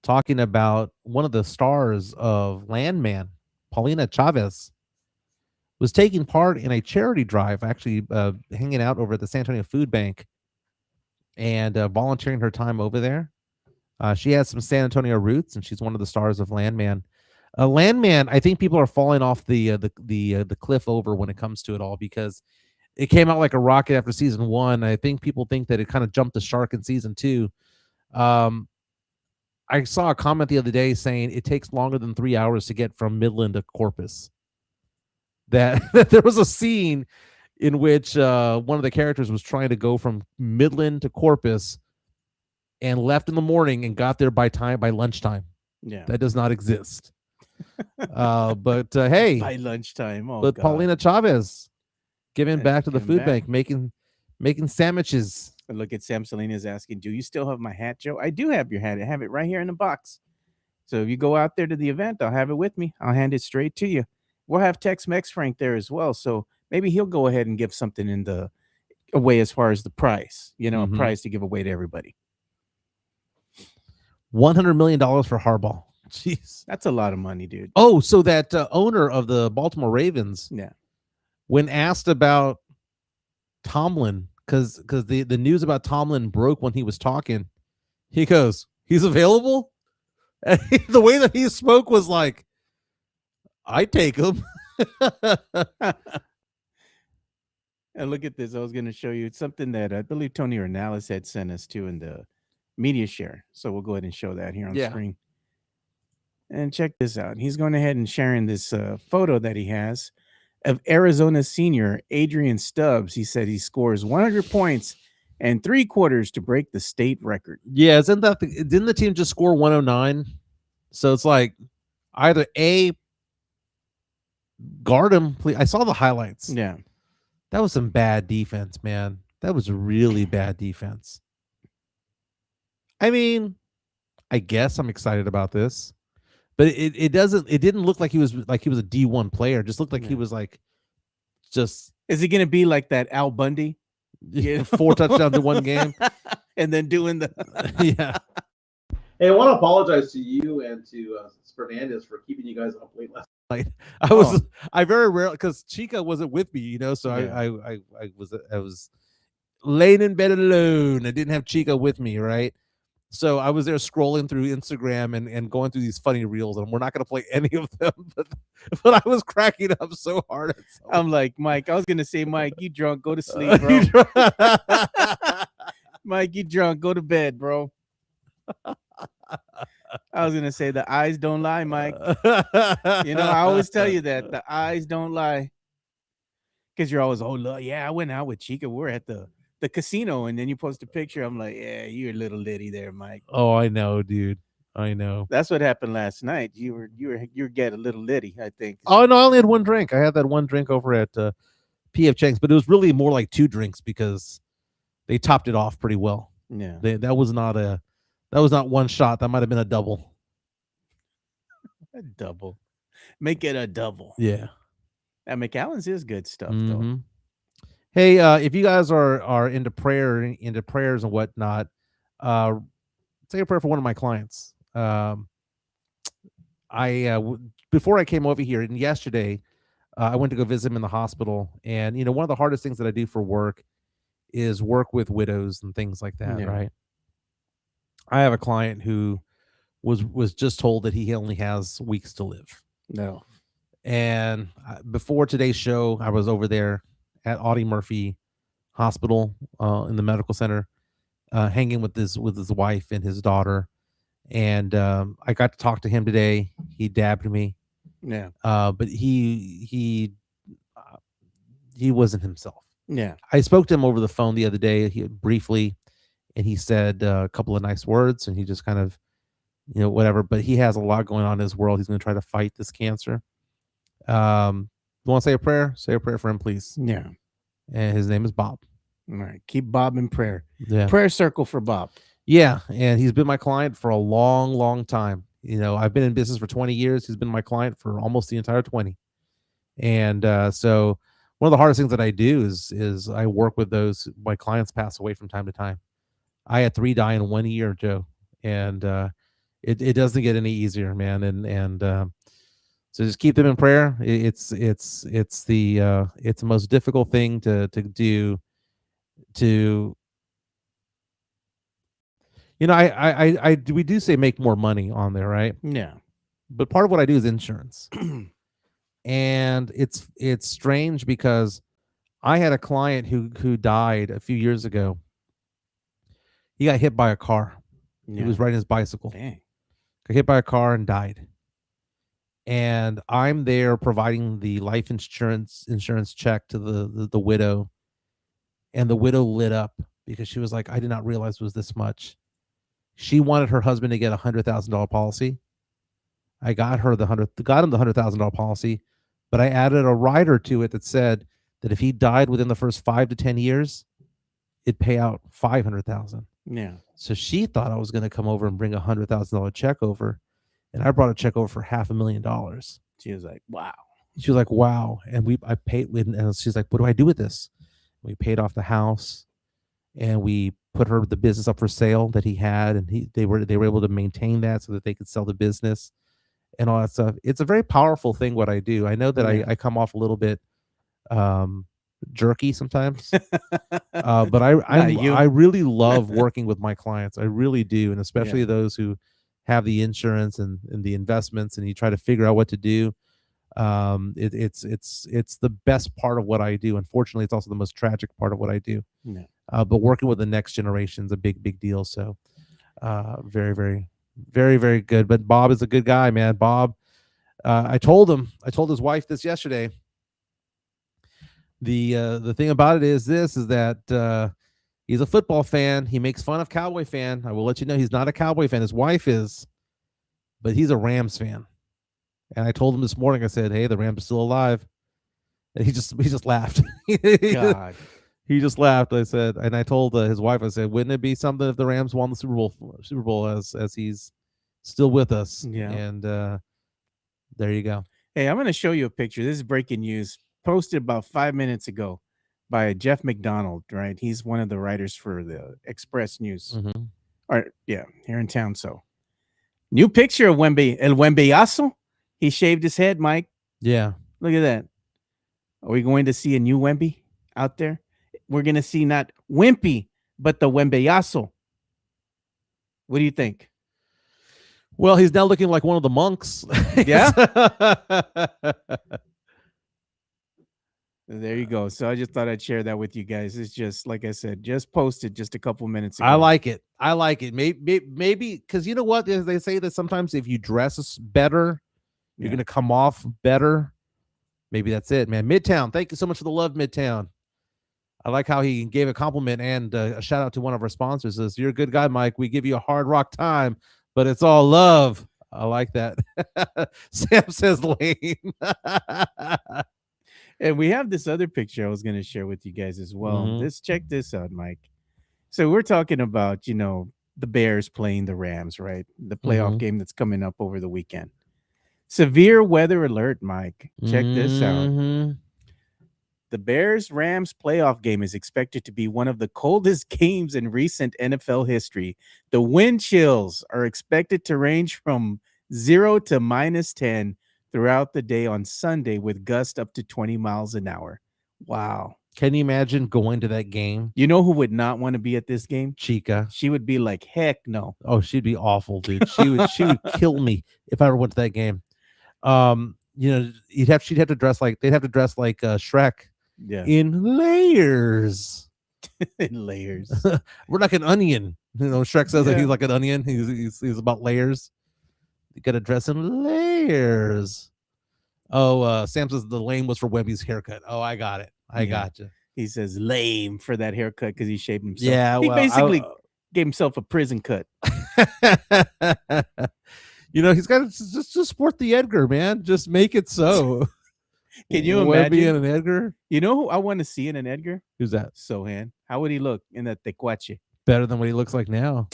talking about one of the stars of Landman, Paulina Chavez, was taking part in a charity drive, actually hanging out over at the San Antonio Food Bank and volunteering her time over there. She has some San Antonio roots, and she's one of the stars of Landman. Landman, I think people are falling off the cliff over when it comes to it all, because it came out like a rocket after season 1. I think people think that it kind of jumped the shark in season 2. I saw a comment the other day saying it takes longer than 3 hours to get from Midland to Corpus. That there was a scene in which one of the characters was trying to go from Midland to Corpus and left in the morning and got there by lunchtime. Yeah. That does not exist. But hey, By lunchtime. Oh, but God. Paulina Chavez giving Yeah, back to the giving food back. bank, making sandwiches. Look at Sam Salinas asking, do you still have my hat, Joe? I do have your hat. I have it right here in the box. So if you go out there to the event, I'll have it with me. I'll hand it straight to you. We'll have Tex-Mex Frank there as well. So maybe he'll go ahead and give something in the away as far as the prize, a prize to give away to everybody. $100 million for Harbaugh. Jeez. That's a lot of money, dude. Oh, so that owner of the Baltimore Ravens, Yeah. when asked about Tomlin, because the news about Tomlin broke when he was talking, he goes, he's available? And the way that he spoke was like, I take him. And look at this. I was going to show you something that I believe Tony Ornalis had sent us to in the media share. So we'll go ahead and show that here on Yeah. screen. And check this out. He's going ahead and sharing this photo that he has of Arizona senior Adrian Stubbs. He said he scores 100 points and 3/4 to break the state record. Yeah, didn't the team just score 109? So it's like either A, guard him, please. I saw the highlights. Yeah. That was some bad defense, man. That was really bad defense. I mean, I guess I'm excited about this, but it didn't look like he was a D1 player. It just looked like he was like just Is he going to be like that Al Bundy? 4 touchdowns in one game. And then doing the Yeah. Hey, I want to apologize to you and to Fernandez for keeping you guys up late last night. I very rarely, because Chica wasn't with me, so Yeah. I was laying in bed alone. I didn't have Chica with me, right? So I was there scrolling through Instagram and going through these funny reels, and we're not going to play any of them, but I was cracking up so hard. At some I'm like, Mike, I was gonna say, Mike, you drunk, go to sleep, You bro. dr- Mike, you drunk, go to bed, bro. I was gonna say the eyes don't lie, Mike. You know, I always tell you that the eyes don't lie. Because you're always, oh, look, yeah, I went out with Chica. We're at the casino, and then you post a picture. I'm like, yeah, you're a little litty there, Mike. Oh, I know, dude. I know. That's what happened last night. You get a little litty, I think. Oh no, I only had one drink. I had that one drink over at PF Chang's, but it was really more like two drinks because they topped it off pretty well. Yeah. That was not one shot. That might have been a double. A double. Make it a double. Yeah. And McAllen's is good stuff, though. Mhm. Hey, if you guys are into prayers and whatnot, say a prayer for one of my clients. Before I came over here and yesterday, I went to go visit him in the hospital, and one of the hardest things that I do for work is work with widows and things like that, Yeah. right? I have a client who was just told that he only has weeks to live. No. And before today's show, I was over there at Audie Murphy Hospital in the medical center, hanging with his wife and his daughter. And I got to talk to him today. He dabbed me, Yeah. but he wasn't himself. Yeah. I spoke to him over the phone the other day, briefly, and he said a couple of nice words, and he just kind of, whatever. But he has a lot going on in his world. He's going to try to fight this cancer. You want to say a prayer? Say a prayer for him, please. Yeah. And his name is Bob. All right. Keep Bob in prayer. Yeah. Prayer circle for Bob. Yeah, and he's been my client for a long, long time. I've been in business for 20 years. He's been my client for almost the entire 20. And so one of the hardest things that I do is I work with those. My clients pass away from time to time. I had 3 die in 1 year, Joe, and it doesn't get any easier, man. And so just keep them in prayer. It's the most difficult thing to do. We do say make more money on there, right? Yeah. But part of what I do is insurance. And it's strange because I had a client who died a few years ago. He got hit by a car. He was riding his bicycle. Dang. Got hit by a car and died. And I'm there providing the life insurance check to the widow. And the widow lit up because she was like, I did not realize it was this much. She wanted her husband to get $100,000 policy. I got him the $100,000 policy, but I added a rider to it that said that if he died within the first 5 to 10 years, it'd pay out $500,000. Yeah. So she thought I was going to come over and bring $100,000 check over, and I brought a check over for $500,000. She was like, wow. She was like, wow. And I paid, and she's like, what do I do with this? We paid off the house, and we put the business up for sale that he had, and they were able to maintain that so that they could sell the business and all that stuff. It's a very powerful thing what I do. I know that I come off a little bit jerky sometimes, but I really love working with my clients. I really do, and especially those who have the insurance and the investments, and you try to figure out what to do. It's the best part of what I do. Unfortunately, it's also the most tragic part of what I do. Yeah. But working with the next generation is a big deal. So very, very, very, very good. But Bob is a good guy, man. Bob, I told his wife this yesterday. The thing about it is that he's a football fan. He makes fun of Cowboy fan. I will let you know he's not a Cowboy fan. His wife is, but he's a Rams fan. And I told him this morning, I said, hey, the Rams are still alive. And he just laughed. God. He just laughed. I said, and I told his wife, I said, wouldn't it be something if the Rams won the Super Bowl as he's still with us? Yeah. And there you go. Hey, I'm going to show you a picture. This is breaking news posted about 5 minutes ago by Jeff McDonald, right? He's one of the writers for the Express News. Mm-hmm. Here in town. So new picture of Wemby, El Wembyazo. He shaved his head, Mike. Yeah. Look at that. Are we going to see a new Wemby out there? we're gonna see not Wimpy, but the Wembeyazo. What do you think? Well, he's now looking like one of the monks. Yeah. There you go. So I just thought I'd share that with you guys. It's just like I said, just posted just a couple minutes ago. I like it. I like it. Maybe because you know what they say that sometimes if you dress better, you're Yeah. gonna come off better. Maybe that's it, man. Midtown. Thank you so much for the love, Midtown. I like how he gave a compliment and a shout out to one of our sponsors. Says, "You're a good guy, Mike. We give you a hard rock time, but it's all love." I like that. Sam says lame. And we have this other picture I was going to share with you guys as well. Mhm. Check this out, Mike. So we're talking about, the Bears playing the Rams, right? The playoff Mhm. game that's coming up over the weekend. Severe weather alert, Mike. Check this out. Mhm. The Bears Rams playoff game is expected to be one of the coldest games in recent NFL history. The wind chills are expected to range from 0 to -10 throughout the day on Sunday, with gusts up to 20 miles an hour. Wow. Can you imagine going to that game, You know who would not want to be at this game? Chica? She would be like, heck no. Oh, she'd be awful, dude. She would kill me if I ever went to that game. She'd have to dress like they'd have to dress like Shrek Yeah. in layers. In layers. We're like an onion. Shrek says that Yeah. he's like an onion. He's about layers. You gotta dress in layers. Oh, Sam says the lame was for Wemby's haircut. Oh, I got it. I Yeah. gotcha. He says lame for that haircut because he shaved himself. Yeah, He well, basically gave himself a prison cut. He's got to just sport the Edgar, man. Just make it so. Can you Wemby imagine? and an Edgar? You know who I want to see in an Edgar? Who's that? Sohan. How would he look in that tecuache? Better than what he looks like now.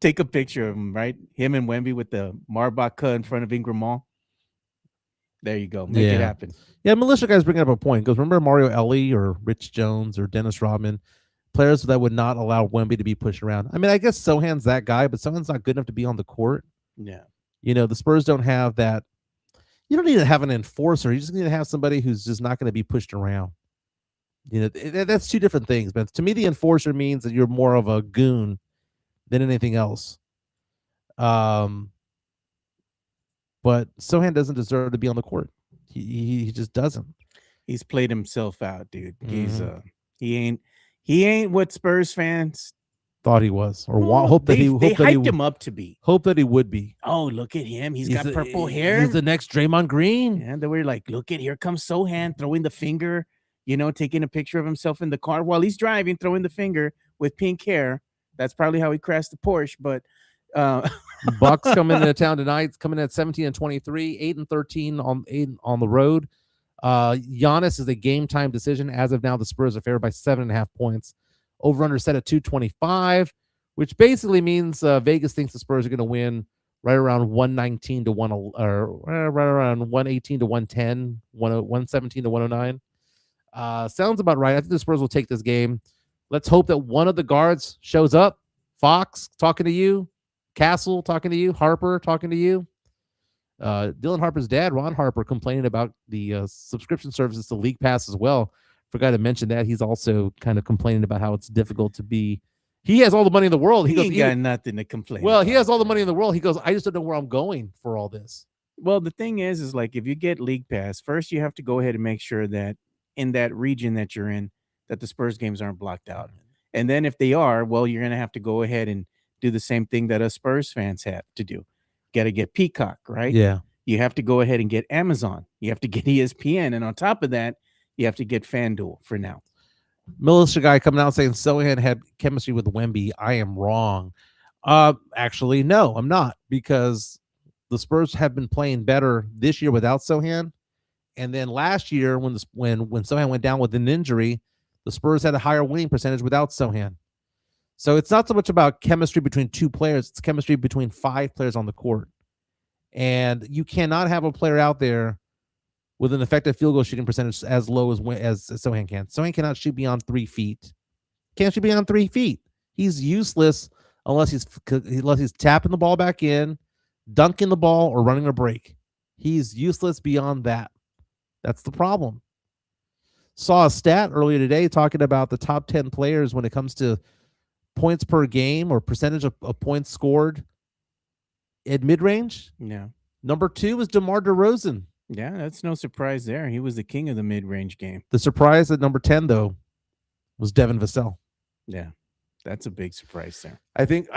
Take a picture of him, right? Him and Wemby with the Marbach in front of Ingram Mall. There you go. Make it Yeah. happen. Yeah, militia guy's bringing up a point. Because remember Mario Ellie or Rich Jones or Dennis Rodman, players that would not allow Wemby to be pushed around. I mean, I guess Sohan's that guy, but Sohan's not good enough to be on the court. Yeah. The Spurs don't have that. You don't need to have an enforcer. You just need to have somebody who's just not going to be pushed around. That's two different things. But to me, the enforcer means that you're more of a goon than anything else. But Sohan doesn't deserve to be on the court. He just doesn't. He's played himself out, dude. He's Mhm. he ain't what Spurs fans Thought he was, or well, hope that they, he they hope that he hyped him up to be. hope that he would be. Oh, look at him. He's got the- purple hair. He's the next Draymond Green. And they were like, look at here comes Sohan throwing the finger, taking a picture of himself in the car while he's driving, throwing the finger with pink hair. That's probably how he crashed the Porsche. But Bucks coming into town tonight. It's coming at 17-23, 8-13 on the road. Giannis is a game time decision. As of now, the Spurs are favored by 7.5 points. Over under set at 225, which basically means Vegas thinks the Spurs are going to win right around 119 to 1, or right around 118 to 110, 117 to 109. Sounds about right. I think the Spurs will take this game. Let's hope that one of the guards shows up. Fox talking to you, Castle talking to you, Harper talking to you. Dylan Harper's dad, Ron Harper, complaining about the subscription services to League Pass as well. Forgot to mention that. He's also kind of complaining about how it's difficult to be. He has all the money in the world. he ain't got nothing to complain well, he about. has all the money in the world. He goes, I just don't know where I'm going for all this. Well, the thing is like if you get League Pass, first you have to go ahead and make sure that in that region that you're in, that the Spurs games aren't blocked out. And then if they are, well, you're going to have to go ahead and do the same thing that us Spurs fans have to do. Got to get Peacock, right? Yeah. You have to go ahead and get Amazon. You have to get ESPN. And on top of that, you have to get FanDuel for now. Militia guy coming out saying Sohan had chemistry with Wemby. I am wrong. Actually, no, I'm not, because the Spurs have been playing better this year without Sohan. And then last year, when Sohan went down with an injury, the Spurs had a higher winning percentage without Sohan. So it's not so much about chemistry between two players; it's chemistry between 5 players on the court. And you cannot have a player out there with an effective field goal shooting percentage as low as Sohan can. Sohan cannot shoot beyond 3 feet. Can't shoot beyond 3 feet. He's useless unless he's tapping the ball back in, dunking the ball, or running a break. He's useless beyond that. That's the problem. saw a stat earlier today talking about the top 10 players when it comes to points per game or percentage of points scored at mid-range. Yeah. Number 2 is DeMar DeRozan. Yeah, that's no surprise there. He was the king of the mid-range game. The surprise at number 10, though, was Devin Vassell. Yeah, that's a big surprise there. I think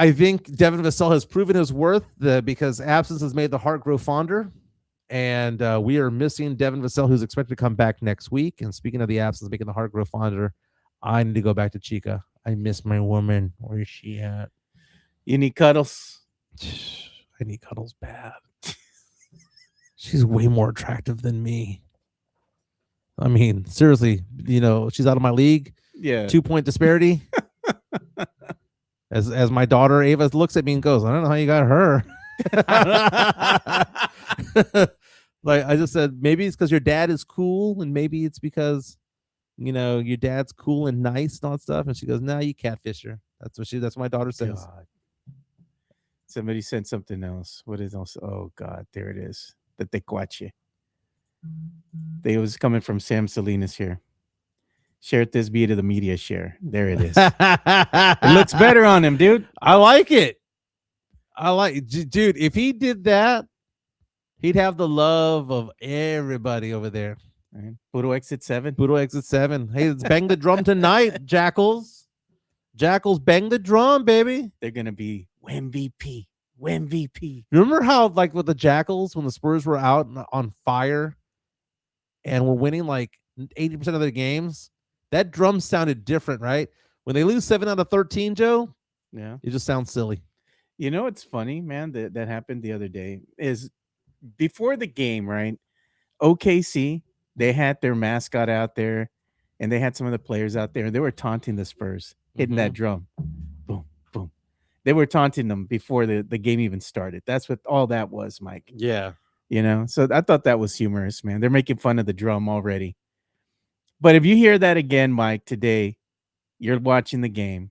Devin Vassell has proven his worth because absence has made the heart grow fonder. And we are missing Devin Vassell, who's expected to come back next week. And speaking of the absence making the heart grow fonder, I need to go back to Chica. I miss my woman. Where is she at? You need cuddles? I need cuddles bad. She's way more attractive than me. I mean, seriously, she's out of my league. Yeah. 2-point disparity. As my daughter Ava looks at me and goes, I don't know how you got her. Like I just said, maybe it's because your dad is cool, and maybe it's because your dad's cool and nice and all that stuff. And she goes, "No, you catfish her." That's what my daughter says. God. Somebody said something else. What is else? Oh God, there it is. The tecuache. They was coming from Sam Salinas here. Share this via to the media share. There it is. It looks better on him, dude. I like it. Dude, if he did that, he'd have the love of everybody over there. Right. Puro exit 7. Puro exit 7. Hey, let's bang the drum tonight, Jackals. Jackals, bang the drum, baby. They're gonna be MVP. MVP. Remember how, like, with the Jackals, when the Spurs were out on fire and were winning like 80% of their games, that drum sounded different, right? When they lose 7 out of 13, Joe, Yeah. it just sounds silly. You know what's funny, man, that happened the other day is before the game, right? OKC, they had their mascot out there and they had some of the players out there and they were taunting the Spurs, hitting that drum. Boom, boom. They were taunting them before the game even started. That's what all that was, Mike. Yeah. So I thought that was humorous, man. They're making fun of the drum already. But if you hear that again, Mike, today, you're watching the game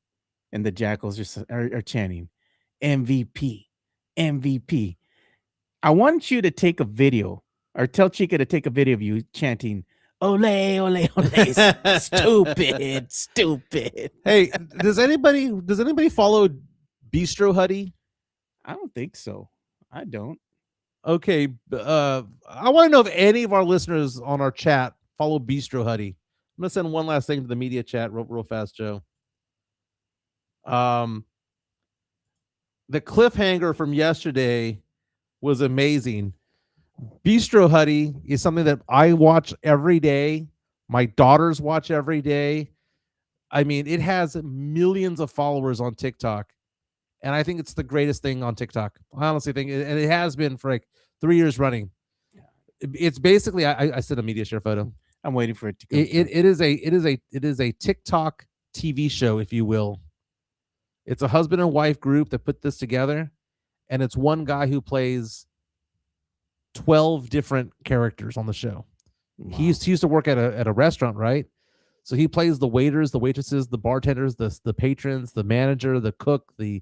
and the Jackals are chanting MVP, MVP. I want you to take a video or tell Chica to take a video of you chanting ole, ole, ole. Stupid, stupid. Hey, does anybody follow Bistro Huddy? I don't think so. I don't. Okay. I want to know if any of our listeners on our chat follow Bistro Huddy. I'm gonna send one last thing to the media chat real fast, Joe. The cliffhanger from yesterday was amazing. Bistro Huddy is something that I watch every day. My daughters watch every day. I mean, it has millions of followers on TikTok, and I think it's the greatest thing on TikTok. I honestly think, and it has been for like 3 years running. It's basically, I sent a media share photo. I'm waiting for it to go. It is a TikTok TV show, if you will. It's a husband and wife group that put this together, and it's one guy who plays 12 different characters on the show. Wow. He used to work at a restaurant, right? So he plays the waiters, the waitresses, the bartenders, the patrons, the manager, the cook, the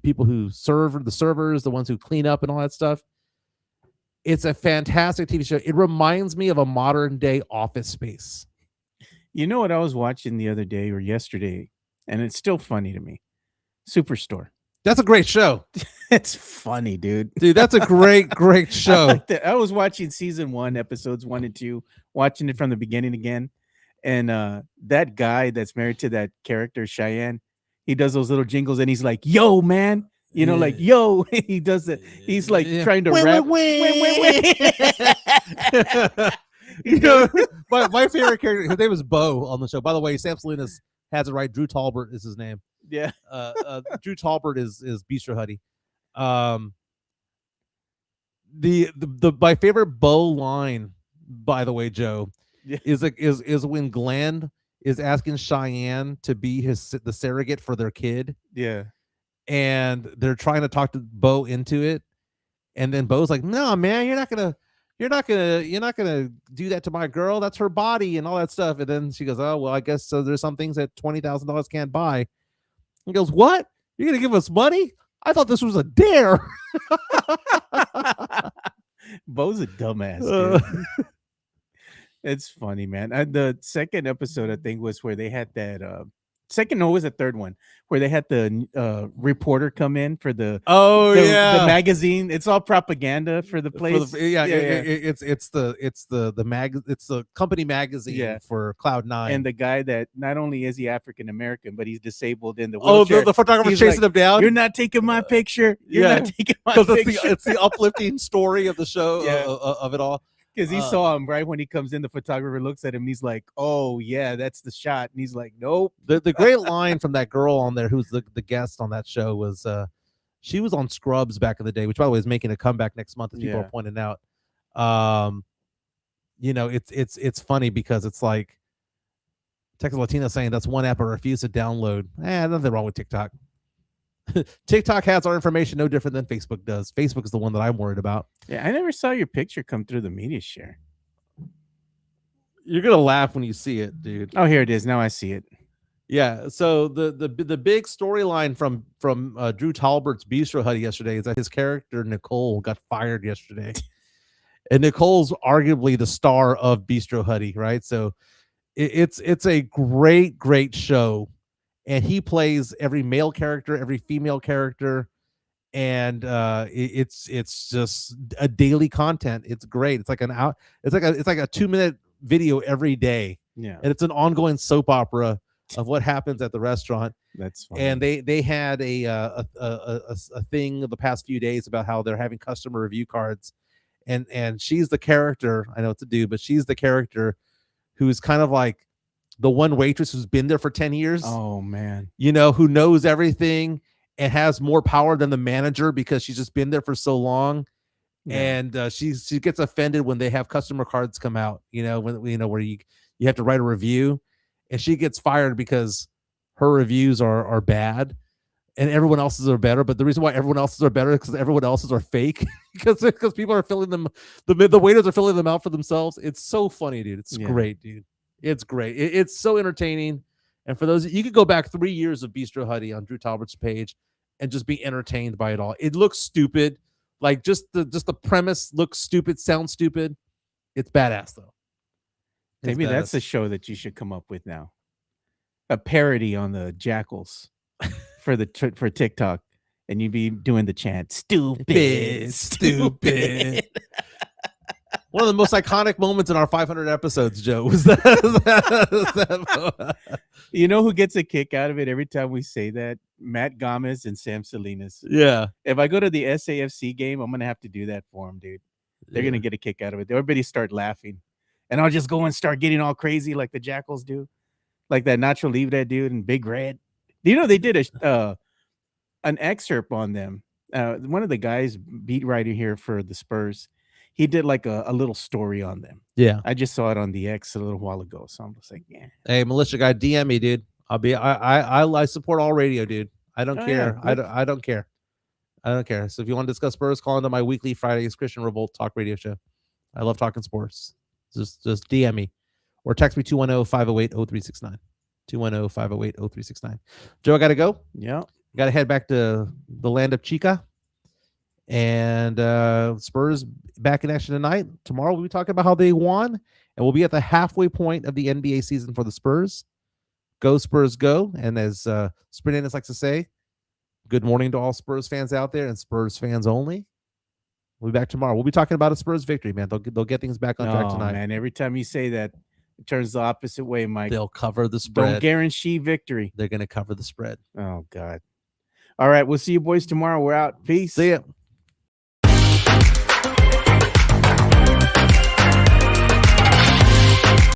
people who serve, the servers, the ones who clean up and all that stuff. It's a fantastic TV show. It reminds me of a modern day Office Space. You know what I was watching the other day or yesterday, and it's still funny to me. Superstore. That's a great show. It's funny, dude. Dude, that's a great show. I like that. I was watching season 1, episodes 1 and 2, watching it from the beginning again. And that guy that's married to that character, Cheyenne, he does those little jingles and he's like, yo, man. Like, yo, he does it. He's like trying to rap. My favorite character, his name is Bo on the show. By the way, Sam Salinas has it right. Drew Talbert is his name. Yeah. Drew Talbert is Bistro Huddy. The my favorite Bo line, by the way, Joe, is when Glenn is asking Cheyenne to be the surrogate for their kid. Yeah. And they're trying to talk to Bo into it, and then Bo's like, "No, man, you're not gonna do that to my girl. That's her body and all that stuff." And then she goes, "Oh, well, I guess so. There's some things that $20,000 can't buy." He goes, "What? You're gonna give us money? I thought this was a dare." Bo's a dumbass, dude. It's funny, man. The second episode, I think, was where they had that. Second, no, it was the third one where they had the reporter come in for the Oh the magazine. It's all propaganda for the place. It's the company magazine Yeah. for Cloud9. And the guy that not only is he African American, but he's disabled in the oh, wheelchair. the photographer He's chasing like, him down. You're not taking my picture. You're yeah, not taking my because picture. it's the uplifting story of the show Yeah. of it all. Because he saw him right when he comes in. The photographer looks at him and he's like, "Oh yeah, that's the shot." And he's like, "Nope." The great line from that girl on there who's the guest on that show was she was on Scrubs back in the day, which by the way is making a comeback next month, as people are pointing out. You know, it's funny because it's like Texas Latina saying that's one app I refuse to download. Nothing wrong with TikTok. TikTok has our information no different than Facebook does. Facebook is the one that I'm worried about. Yeah, I never saw your picture come through the media share. You're gonna laugh when you see it, dude. Oh, here it is. Now I see it. Yeah. So the big storyline from Drew Talbert's Bistro Hut yesterday is that his character Nicole got fired yesterday, and Nicole's arguably the star of Bistro Hutty, right? So it's a great show, and he plays every male character, every female character, and it's just a daily content. It's great. It's like it's like a 2-minute video every day. Yeah, and it's an ongoing soap opera of what happens at the restaurant. That's funny. And they had a thing the past few days about how they're having customer review cards, and she's the character. I know it's a dude, but she's the character who's kind of like the one waitress who's been there for 10 years. Oh man, you know, who knows everything and has more power than the manager because she's just been there for so long. Yeah. And she gets offended when they have customer cards come out, you know, when where you have to write a review, and she gets fired because her reviews are bad and everyone else's are better. But the reason why everyone else's are better is because everyone else's are fake, because people are filling them, the waiters are filling them out for themselves. It's so funny, dude. It's great, dude. It's great. It's so entertaining. And for those, you could go back 3 years of Bistro Hutty on Drew Talbert's page and just be entertained by it all. It looks stupid. Like just the premise looks stupid, sounds stupid. It's badass though. Maybe that's the show that you should come up with now. A parody on the Jackals for TikTok, and you'd be doing the chant, "Stupid, stupid." One of the most iconic moments in our 500 episodes, Joe, was that. You know who gets a kick out of it every time we say that? Matt Gomez and Sam Salinas. Yeah. If I go to the SAFC game, I'm gonna have to do that for them, dude. They're gonna get a kick out of it. Everybody start laughing, and I'll just go and start getting all crazy like the Jackals do, like that Nacho Libre dude and Big Red. You know, they did an excerpt on them. One of the guys, beat writer here for the Spurs, he did like a little story on them. Yeah, I just saw it on the X a little while ago, so I'm just like, yeah. Hey, militia guy, DM me, dude. I support all radio, dude. I don't care. Yeah, I don't care. I don't care. So if you want to discuss Spurs, call into my weekly Fridays Christian Revolt talk radio show. I love talking sports. Just DM me or text me 210-508-0369. 210-508-0369. Joe, I gotta go. Yeah, Gotta head back to the land of Chica. And Spurs back in action tonight. Tomorrow we'll be talking about how they won, and we'll be at the halfway point of the NBA season for the Spurs. Go Spurs, go! And as Sprint Ennis likes to say, good morning to all Spurs fans out there and Spurs fans only. We'll be back tomorrow. We'll be talking about a Spurs victory, man. They'll get things back on track tonight. Man, every time you say that, it turns the opposite way, Mike. They'll cover the spread. Don't guarantee victory. They're going to cover the spread. Oh God! All right, we'll see you boys tomorrow. We're out. Peace. See ya.